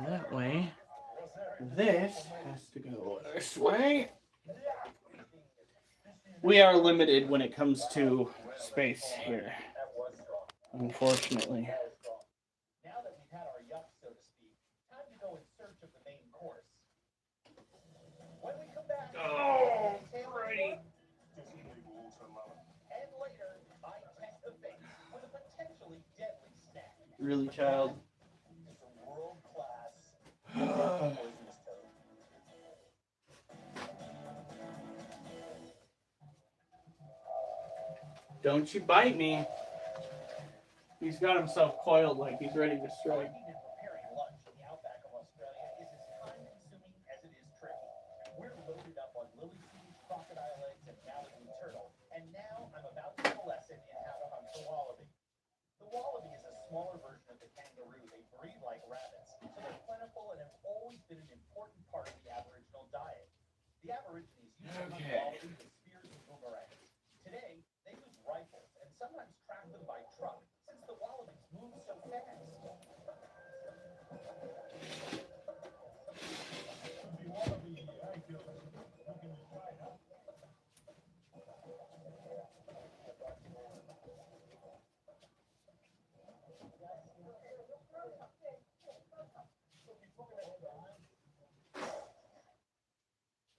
that way. This has to go this way. We are limited when it comes to space here, unfortunately. Now that we've had our yuck, so to speak, time to go in search of the main course. When we come back, Oh, righty. and later, I test the face with a potentially deadly snack. Really, child? It's a world-class poisonous toad. Don't you bite me. He's got himself coiled like he's ready to strike. Finding and preparing lunch in the outback of Australia is as time-consuming as it is tricky. We're loaded up on lily seeds, crocodile eggs, and malibu turtle, and now I'm about to get a lesson in how to hunt the wallaby. The wallaby is a smaller version of the kangaroo. They breed like rabbits, so they're plentiful and have always been an important part of the Aboriginal diet. The Aborigines used to hunt wallaby with spears and boomerangs. Today, they use rifles and sometimes track them by truck, since the wallabies move so fast.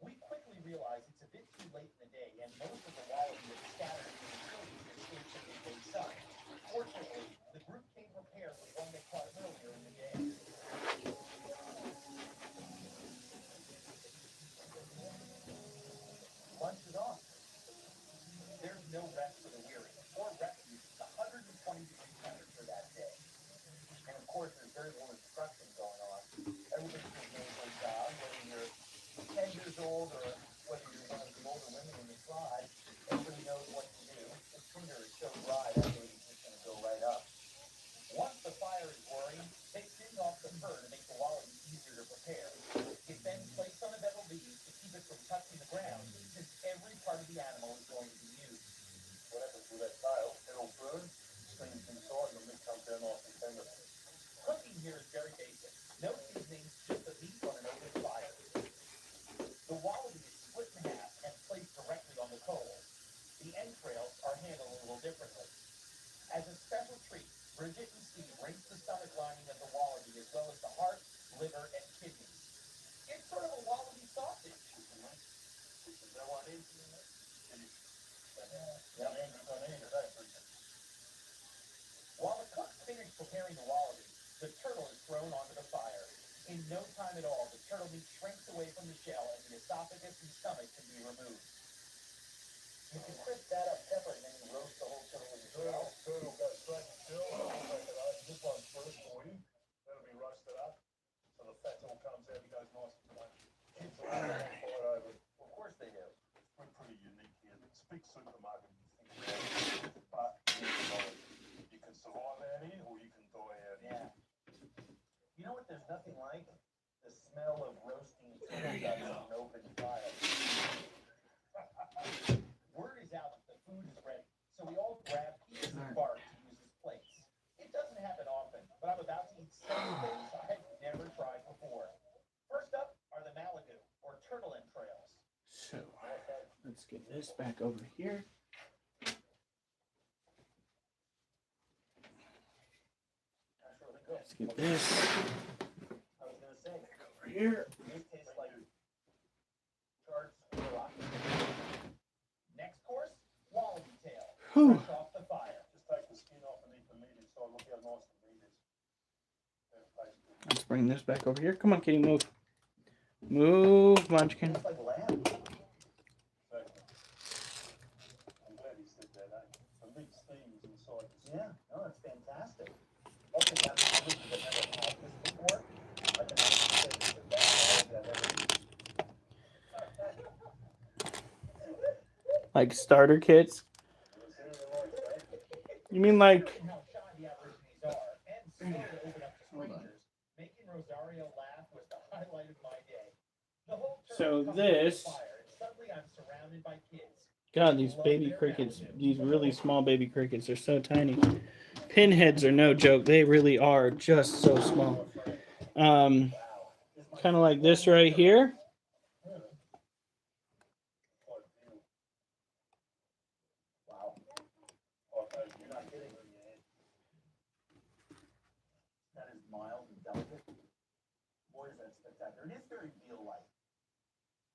We quickly realize it's a bit too late in the day, and most of the wallaby is scattered in the utilities to escape the midday sun. Fortunately, the group came prepared with one they caught earlier in the day. Lunch is on. There's no rest for the weary, or refuge in the 120-degree temperature that day. And of course, there's very little instruction going on. Everybody's just doing their job, whether you're 10 years old or whether you're one of the older women in the tribe, everybody knows what to do. The tinder is so dry that baby's just going to go right up. Once the fire is roaring, take skin off the fur to make the wallaby easier to prepare. It's then placed on a bed of leaves to keep it from touching the ground, since every part of the animal is going to be used. What happens with that tail? It'll burn, steams inside, and the meat comes down nice and tender. Cooking here is very basic. No seasonings, just the meat on an open fire. The wallaby is split in half and placed directly on the coals. The entrails are handled a little differently. As a special treat, Bridget and Steve rinse the stomach lining of the wallaby as well as the heart, liver, and kidneys. It's sort of a wallaby sausage. Is that what it is? While the cooks finish preparing the wallaby, the turtle is thrown onto the fire. In no time at all, the turtle meat shrinks away from the shell and the esophagus and stomach can be removed. You can crisp that up pepper and then you roast the whole turtle in the shell. Turtle goes straight in the shell. This one's first for you. That'll be roasted up. So the fat all comes out, it goes nice and crunchy. Kids will have that fire over. Of course they do. We're pretty unique here. It's a big supermarket. But you can survive out here or you can die out here. You know what there's nothing like? The smell of roasting turtle guts on an open fire. Word is out that the food is ready, so we all grab pieces of bark to use as plates. It doesn't happen often, but I'm about to eat seven things I've never tried before. First up are the Malibu, or turtle entrails. So let's get this back over here. That's really good. Let's get this I was gonna say, over here. these taste like charred squirrel rock. Next course, wallaby tail, Whew. fresh off the fire. Just take the skin off and eat the meat, so look how nice the meat is. Let's bring this back over here. Come on, kitty, move. Move, Munchkin. Tastes like lamb. I'm glad he said that, eh? The meat steams inside the skin. Yeah, no, that's fantastic. Okay, that's good. I've never had this before. But the nice thing is the best wallaby I've ever eaten. Like starter kits. You mean like How shy the Aborigines are, and slow to open up to strangers. Making Rosario laugh was the highlight of my day. The whole So turtle comes this- on fire, and suddenly I'm surrounded by kids. God, these baby crickets, these really small baby crickets are so tiny. Pinheads are no joke. They really are just so small. Kind of like this right here. Wow. Okay, you're not kidding. That is mild and delicate. Boy, is that spectacular. It is very veal-like.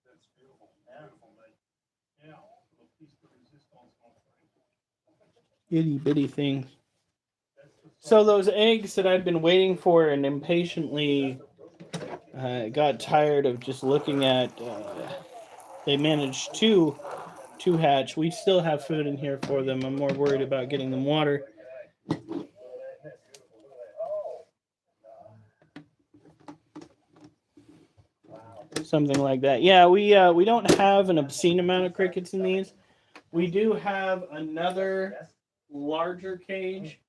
That's beautiful. Yeah. Beautiful meat. Yeah, the piece de resistance, my friend. Itty bitty things. That's the So those eggs that I'd been waiting for and impatiently got tired of just looking at, they managed to hatch. We still have food in here for them. I'm more worried about getting them water. Something like that. Yeah, we don't have an obscene amount of crickets in these. We do have another larger cage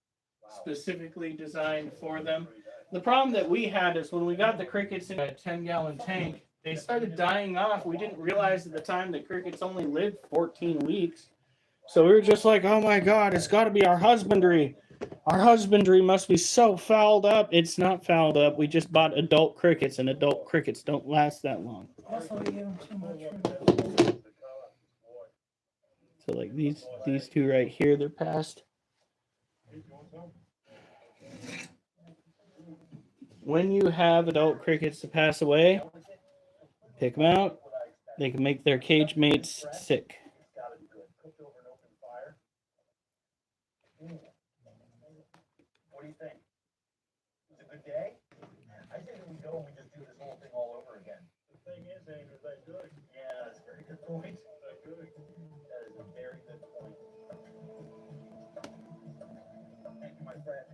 specifically designed for them. The problem that we had is when we got the crickets in a 10-gallon tank, they started dying off. We didn't realize at the time that crickets only lived 14 weeks. So we were just like, oh my God, it's got to be our husbandry. Our husbandry must be so fouled up. It's not fouled up. We just bought adult crickets, and adult crickets don't last that long. Also, we give them too much food. So like these two right here, they're past. When you have adult crickets to pass away, pick them out. They can make their cage mates sick. It's gotta be good. Cooked over an open fire. What do you think? It's a good day? I say that we go and we just do this whole thing all over again. The thing is, Andrew, they good. Yeah, that's a very good point. They're good. That is a very good point. Thank you, my friend.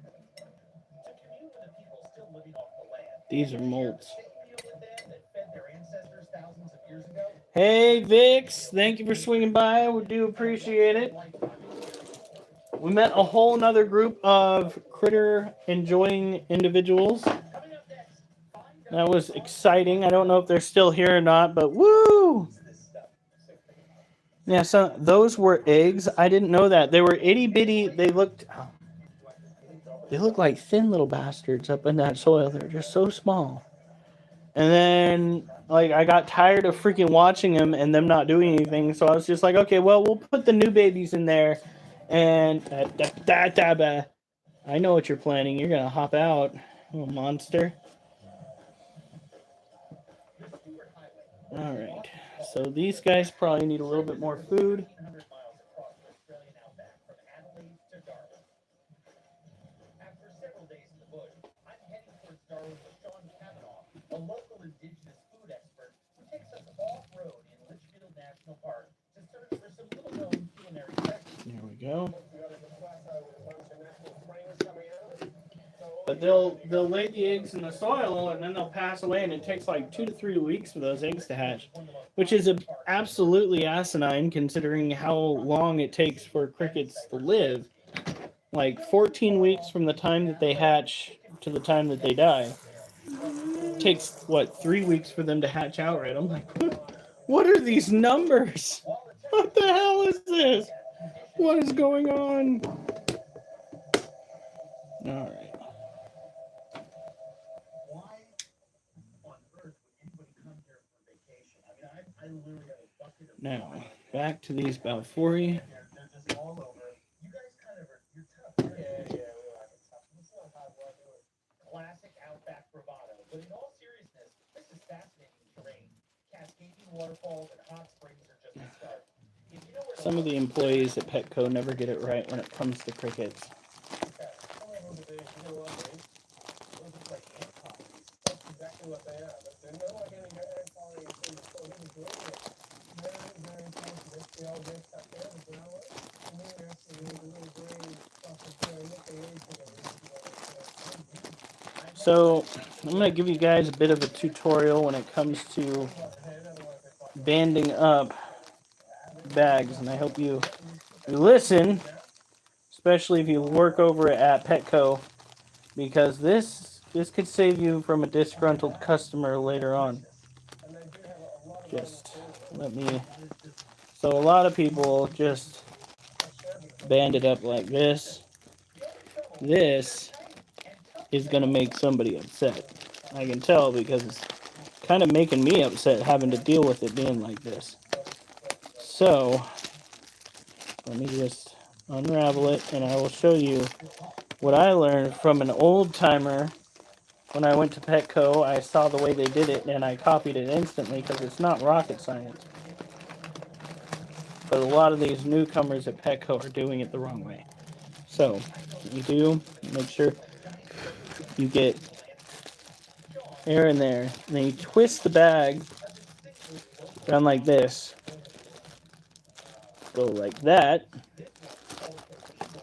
To commune with the people still living off the land. These are molts. Same meal with them that fed their ancestors thousands of years ago. Hey, Vix, thank you for swinging by. We do appreciate it. We met a whole nother group of critter enjoying individuals. That was exciting. I don't know if they're still here or not, but woo! Yeah, so those were eggs. I didn't know that. They were itty bitty. They looked like thin little bastards up in that soil. They're just so small. And then, like, I got tired of freaking watching them and them not doing anything. So I was just like, okay, well, we'll put the new babies in there. And I know what you're planning. You're going to hop out, little monster. All right. So these guys probably need a little bit more food. A local indigenous food expert who takes us off-road in Litchfield National Park to search for some little-known culinary treasures. There we go. But they'll lay the eggs in the soil and then they'll pass away, and it takes like 2 to 3 weeks for those eggs to hatch, which is absolutely asinine considering how long it takes for crickets to live. Like 14 weeks from the time that they hatch to the time that they die. Takes what, 3 weeks for them to hatch outright. I'm like, what are these numbers? What the hell is this? What is going on? All right. Why on earth would anybody come here for vacation? I mean, I literally got a bucket of Now, fries. back to these Balfouri. They're just all over. You guys kind of are, you're tough. Yeah, we like it tough. It's not hard work. Classic outback bravado. But in all seriousness, this is fascinating terrain. Cascading waterfalls and hot springs are just the start. If you know where to Some of look, the employees at Petco never get it right when it comes to crickets. That's exactly what they are. But they're not like any air quality thing. So this is great. Very, very sensitive. The old red stuff there, the grower. And then you actually need a little green stuff that's going to look a leaf to them. So, I'm going to give you guys a bit of a tutorial when it comes to banding up bags, and I hope you listen, especially if you work over at Petco, because this could save you from a disgruntled customer later on. Just let me. So a lot of people just band it up like this. This is gonna make somebody upset. I can tell because it's kind of making me upset having to deal with it being like this. So let me just unravel it and I will show you what I learned from an old timer. When I went to Petco, I saw the way they did it and I copied it instantly because it's not rocket science. But a lot of these newcomers at Petco are doing it the wrong way. So what you do, make sure you get air in there, and then you twist the bag around like this. Go like that.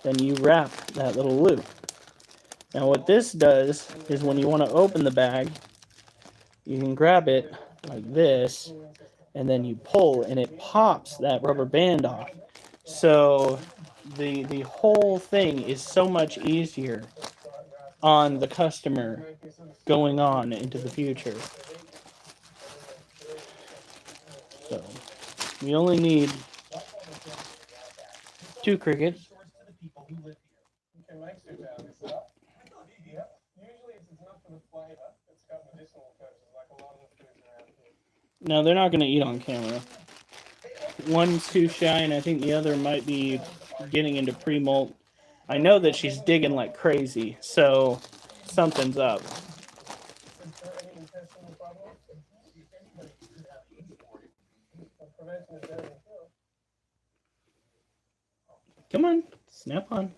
Then you wrap that little loop. Now what this does is when you want to open the bag, you can grab it like this, and then you pull, and it pops that rubber band off. So the whole thing is so much easier on the customer going on into the future. So we only need 2 crickets. You can make soup out of this stuff. Yep. Usually it's not for the flavor. It's got medicinal purposes, like a lot of the foods around here. No, they're not going to eat on camera. One's too shy, and I think the other might be getting into pre-molt. I know that she's digging like crazy, so something's up. Is there any intestinal problem? Prevention is better than cure. Come on, snap on.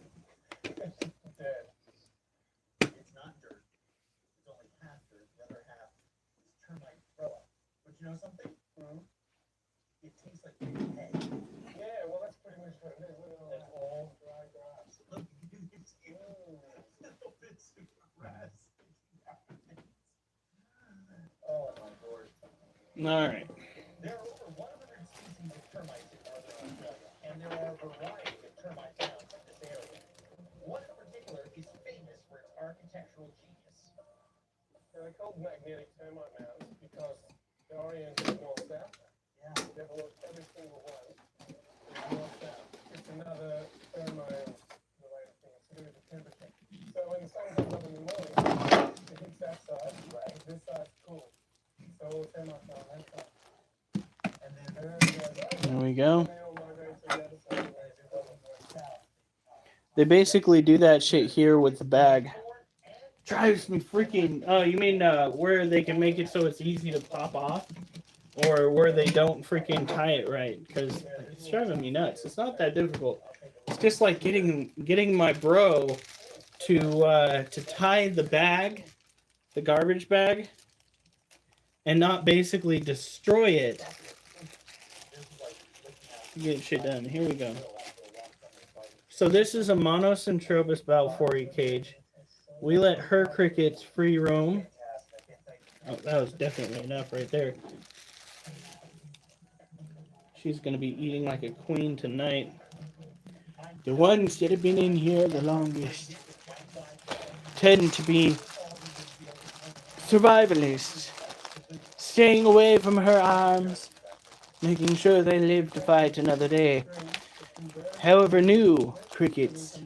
Dead. it's not dirt. It's only half dirt. The other half is termite throw up. But you know something? It tastes like pig hay. Yeah, well, that's pretty much what it is. Look at all that. That's all Dry grass. Look, it's little bits of grass. Oh my lord. All right. There are over 100 species of termites in northern Australia, and there are a variety of termite mounds in this area. One in particular is famous for its architectural genius. They're called magnetic termite mounds because they're oriented north-south. Yeah. Develop every single one. North-south. It's another thermo-related thing. It's to do with the temperature. So when the sun comes up in the morning, it hits that side. Right. This side's cool. So all the termites are on that side. And then And then it goes over. There we go. And they all migrate to the other side of the north-south. They basically do that shit here with the bag. Drives me freaking. Oh, you mean where they can make it so it's easy to pop off, or where they don't freaking tie it right? Because it's driving me nuts. It's not that difficult. It's just like getting my bro to tie the bag, the garbage bag, and not basically destroy it. Get shit done. Here we go. So this is a Monocentropus balfouri cage. We let her crickets free roam. Oh, that was definitely enough right there. She's going to be eating like a queen tonight. The ones that have been in here the longest tend to be survivalists, staying away from her arms, making sure they live to fight another day. However, new crickets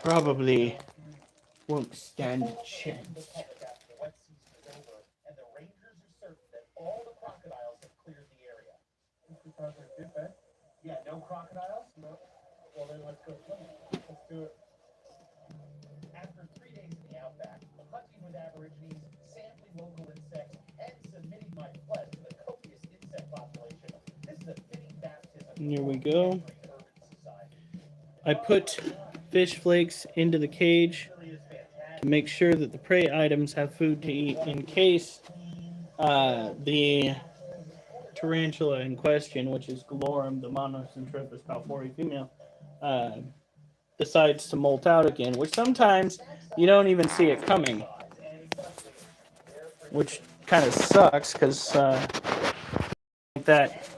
probably won't stand a chance. The wet season is over, and the rangers are certain that all the crocodiles have cleared the area. Yeah, no crocodiles? No. Well, then let's go swimming. Let's do it. After 3 days in the outback, hunting with aborigines, sampling local insects, and submitting my flesh to the copious insect population, this is a fitting baptism. Here we go. for an urban society. I put fish flakes into the cage It really is fantastic. to make sure that the prey items have food to eat in case the tarantula in question, which is Galorum, the Monocentropas balfouri female, decides to molt out again, which sometimes you don't even see it coming, which kind of sucks because that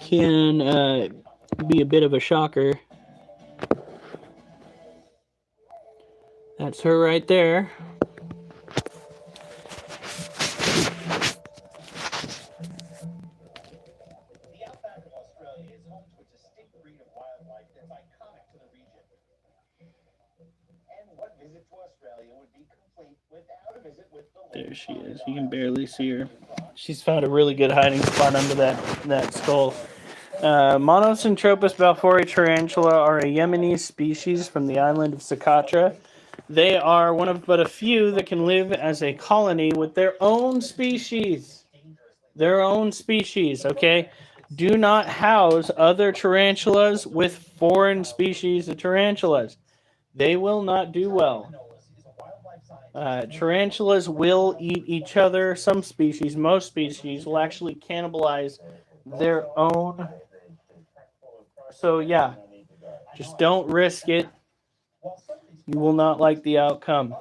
can be a bit of a shocker. That's her right there. The outback of Australia is home to a distinct breed of wildlife that's iconic to the region. And what visit to Australia would be complete without a visit with the There she is. You can barely see her. She's found a really good hiding spot under that skull. Monocentropas balfouri tarantula are a Yemeni species from the island of Socotra. They are one of but a few that can live as a colony with their own species. Their own species, okay? Do not house other tarantulas with foreign species of tarantulas. They will not do well. Tarantulas will eat each other. Some species, most species, will actually cannibalize their own. So yeah, just don't risk it. You will not like the outcome.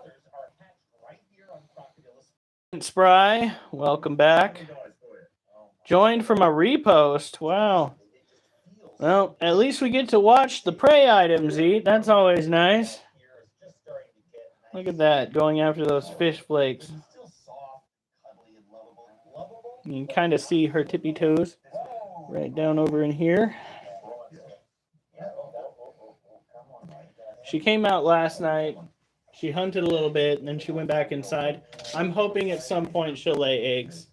Spry, welcome back. Joined from a repost. Wow. Well, at least we get to watch the prey items eat. That's always nice. Look at that, going after those fish flakes. You can kind of see her tippy toes right down over in here. She came out last night. She hunted a little bit, and then she went back inside. I'm hoping at some point she'll lay eggs.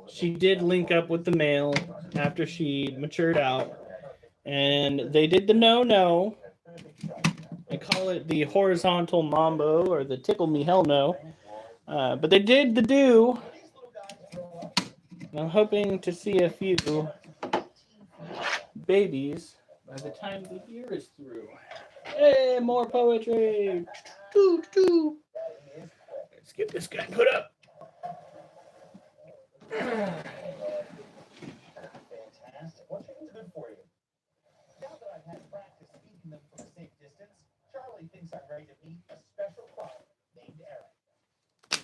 She did link up with the male after she matured out, and they did the no-no. I call it the horizontal mambo or the tickle me hell no. But they did the do. I'm hoping to see a few babies by the time the year is through. Hey, more poetry. Let's get this guy put up. Fantastic. What chicken's good for you? Now that I've had practice feeding them from a safe distance, Charlie thinks I'm ready to meet a special client named Eric.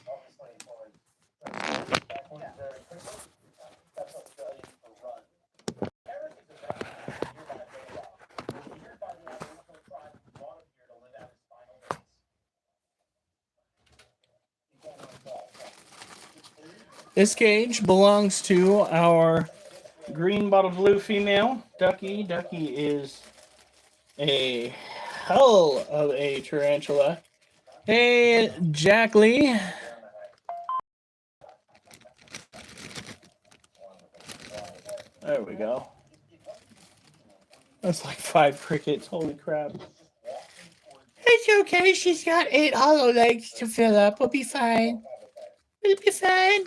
Obviously, that one's very quickly. That's Australian for run. Eric is a veteran of the nearby Baylock. He heard by the Aboriginal tribe who brought him here to live out his final days. This cage belongs to our green bottle blue female, Ducky. Ducky is a hell of a tarantula. Hey, Jack Lee. There we go. That's like 5 crickets. Holy crap. It's okay. She's got 8 hollow legs to fill up. We'll be fine. We'll be fine.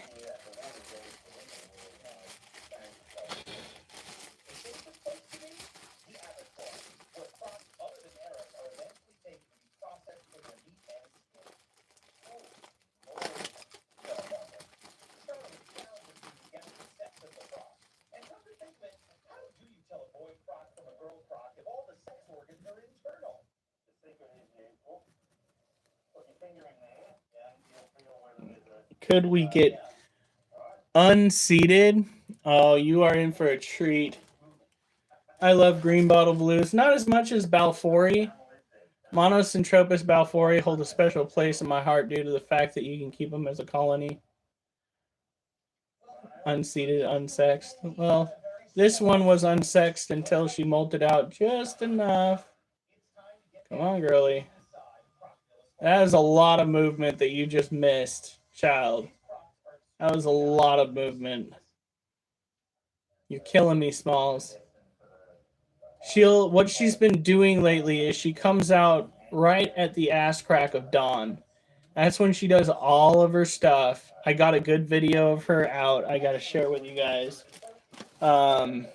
Could we get unseated? Oh, you are in for a treat. I love green bottle blues. Not as much as balfouri. Monocentropas balfouri hold a special place in my heart due to the fact that you can keep them as a colony. unseated, unsexed. Well, this one was unsexed until she molted out just enough. Come on, girly. That is a lot of movement that you just missed, child. That was a lot of movement. You're killing me, Smalls. What she's been doing lately is she comes out right at the ass crack of dawn. That's when she does all of her stuff. I got a good video of her out. I got to share with you guys. I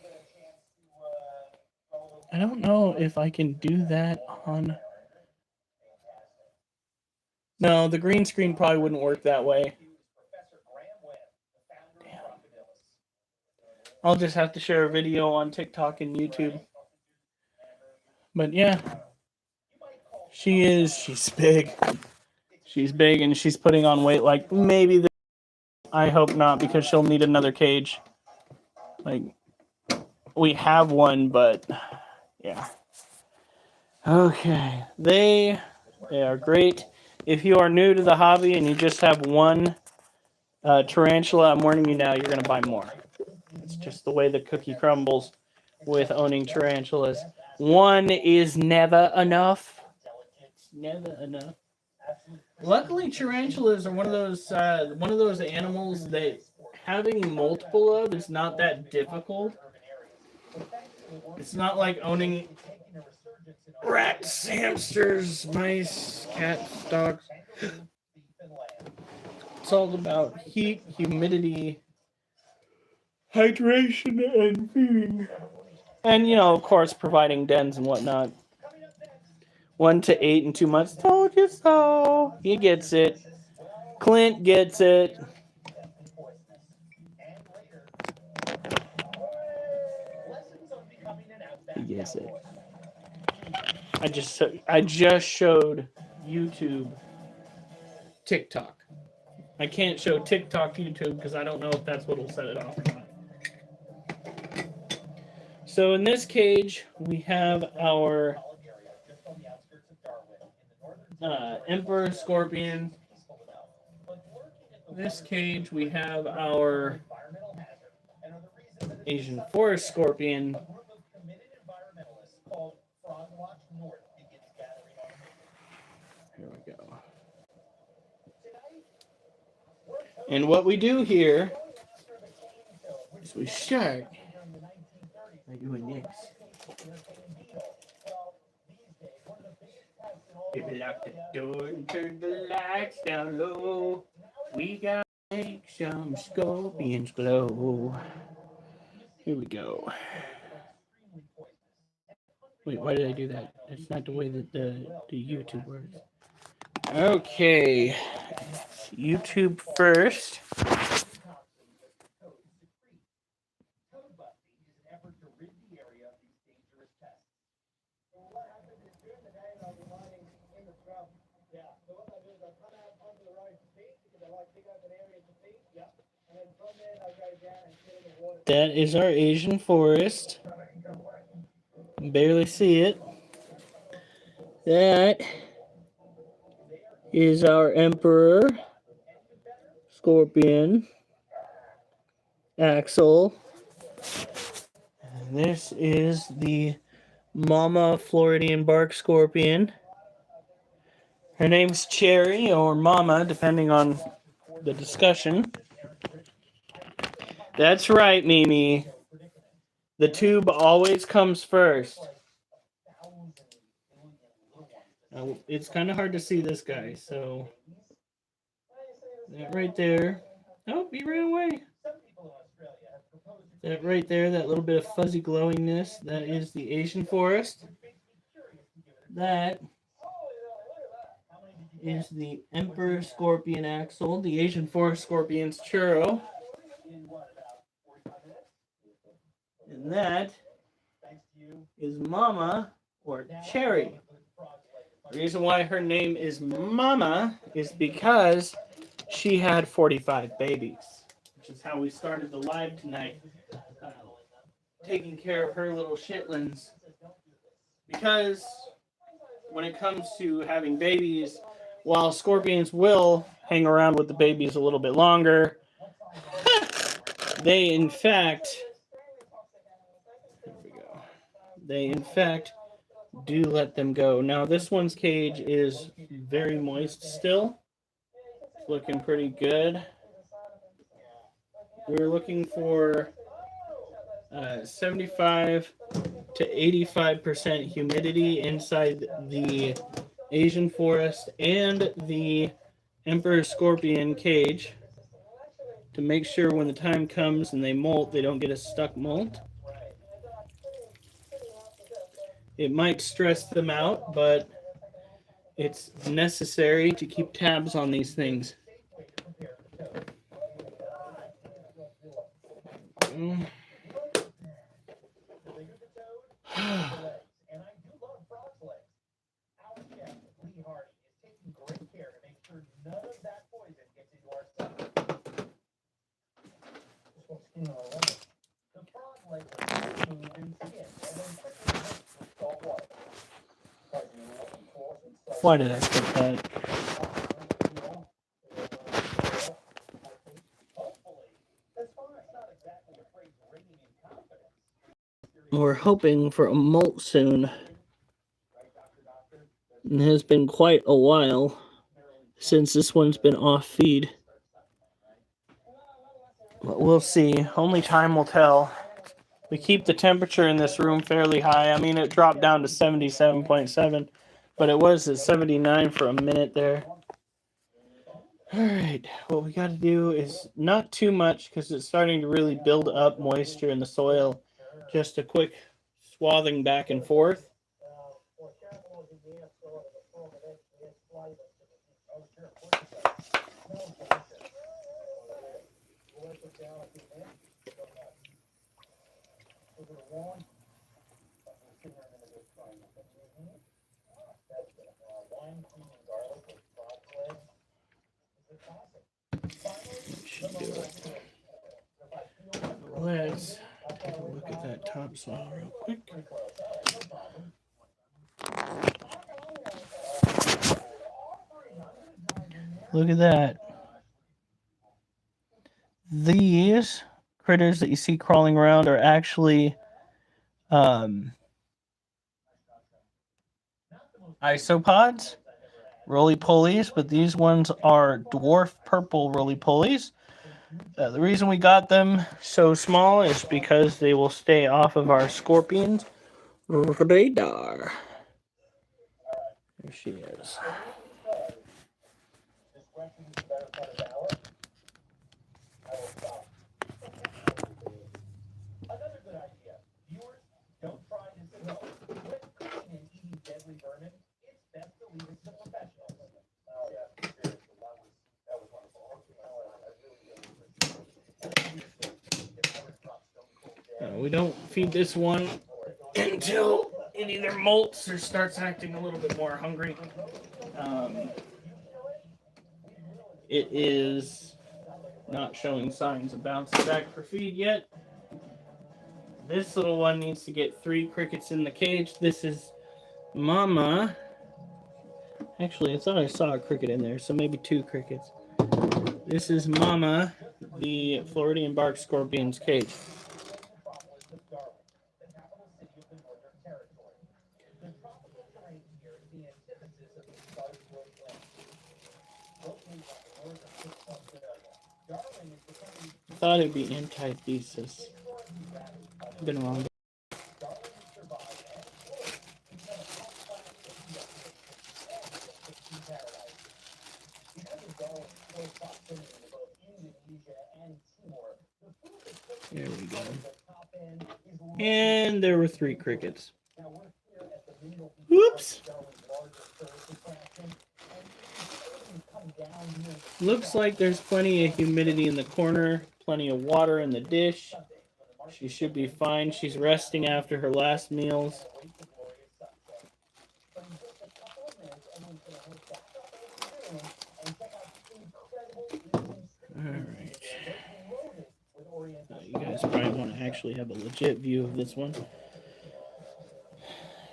don't know if I can do that on. No, the green screen probably wouldn't work that way. Damn. I'll just have to share a video on TikTok and YouTube. But yeah, she's big. She's big and she's putting on weight like maybe I hope not, because she'll need another cage. Like, we have one, but yeah. Okay, they are great. If you are new to the hobby and you just have one tarantula, I'm warning you now, you're going to buy more. It's just the way the cookie crumbles with owning tarantulas. One is never enough. It's never enough. Luckily, tarantulas are one of those animals that having multiple of is not that difficult. It's not like owning rats, hamsters, mice, cats, dogs. It's all about heat, humidity, hydration, and feeding. And, of course, providing dens and whatnot. 1 to 8 in 2 months. Told you so. He gets it. Clint gets it. He gets it. I just showed YouTube TikTok. I can't show TikTok YouTube because I don't know if that's what will set it off or not. So in this cage, we have our Emperor Scorpion. In this cage, we have our Asian Forest Scorpion. Here we go. And what we do here is we start by doing this. If you lock the door and turn the lights down low, we gotta make some scorpions glow. Here we go. Wait, why did I do that? That's not the way that the YouTube works. Okay. YouTube first. That is our Asian forest. You can barely see it. That is our Emperor Scorpion Axel. And this is the Mama Floridian Bark Scorpion. Her name's Cherry or Mama, depending on the discussion. That's right, Mimi. The tube always comes first. Now, it's kind of hard to see this guy, so that right there. Oh, he ran away. That right there, that little bit of fuzzy glowingness, that is the Asian forest. That is the Emperor Scorpion Axel, the Asian Forest Scorpion's churro. And that is Mama or Cherry. The reason why her name is Mama is because she had 45 babies, which is how we started the live tonight, taking care of her little shitlins. Because when it comes to having babies, while scorpions will hang around with the babies a little bit longer, they in fact, there we go. They in fact do let them go. Now this one's cage is very moist still. It's looking pretty good. We're looking for 75 to 85% humidity inside the Asian forest and the Emperor Scorpion cage to make sure when the time comes and they molt, they don't get a stuck molt. It might stress them out, but it's necessary to keep tabs on these things. Why did I put that? We're hoping for a molt soon. It has been quite a while since this one's been off feed. But we'll see. Only time will tell. We keep the temperature in this room fairly high. I mean, it dropped down to 77.7, but it was at 79 for a minute there. All right, what we got to do is not too much because it's starting to really build up moisture in the soil. Just a quick swathing back and forth. Should do it. Let's take a look at that topsoil real quick. Look at that. These critters that you see crawling around are actually isopods, roly-polies, but these ones are dwarf purple roly-polies. The reason we got them so small is because they will stay off of our scorpions' radar. There she is. Another good idea. Viewers, don't try this at home. When cooking and eating deadly vermin, it's best to leave it to professionals. Oh, yeah, seriously, that was wonderful. We don't feed this one until it either molts or starts acting a little bit more hungry. It is not showing signs of bouncing back for feed yet. This little one needs to get 3 crickets in the cage. This is Mama. Actually, I thought I saw a cricket in there, so maybe 2 crickets. This is Mama, the Floridian bark scorpion's cage. I thought it'd be antithesis. Been wrong. There we go. And there were 3 crickets. Whoops. Looks like there's plenty of humidity in the corner, plenty of water in the dish. She should be fine. She's resting after her last meals. Alright. You guys probably want to actually have a legit view of this one.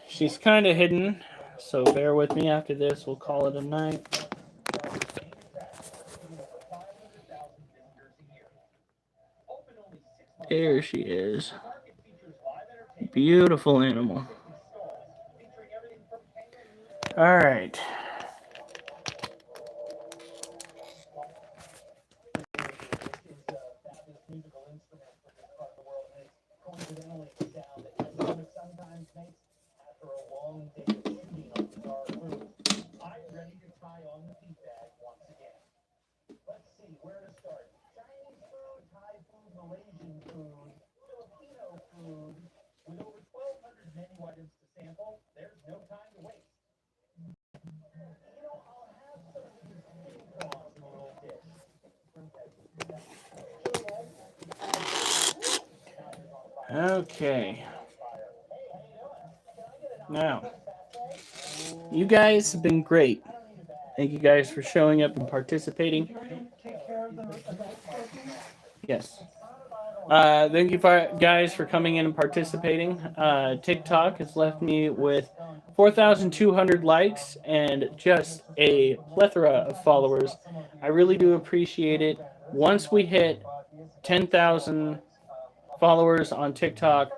She's kind of hidden, so bear with me. After this, we'll call it a night. There she is. Beautiful animal. All right. Musical instrument for this part of the world, and it's coincidentally the sound that Arizona sometimes makes after a long day of shooting on guitar crews. I'm ready to try on the beat bag once again. Let's see where to start. Chinese food, Thai food, Malaysian food, Filipino food. With over 1,200 menu items to sample, there's no time to waste. I'll have some of these ping pongs in a little dish. Okay. Now, you guys have been great. Thank you guys for showing up and participating. Take care of the adult protein. Yes. Thank you guys for coming in and participating. TikTok has left me with 4,200 likes and just a plethora of followers. I really do appreciate it. Once we hit 10,000 followers on TikTok,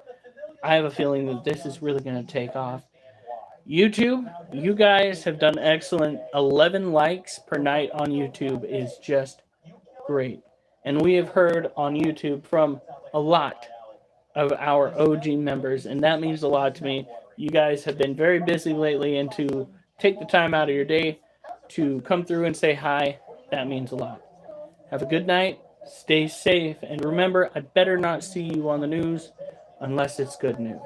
I have a feeling that this is really going to take off. YouTube, you guys have done excellent. 11 likes per night on YouTube is just great. And we have heard on YouTube from a lot of our OG members, and that means a lot to me. You guys have been very busy lately, and to take the time out of your day to come through and say hi, that means a lot. Have a good night. Stay safe. And remember, I better not see you on the news unless it's good news.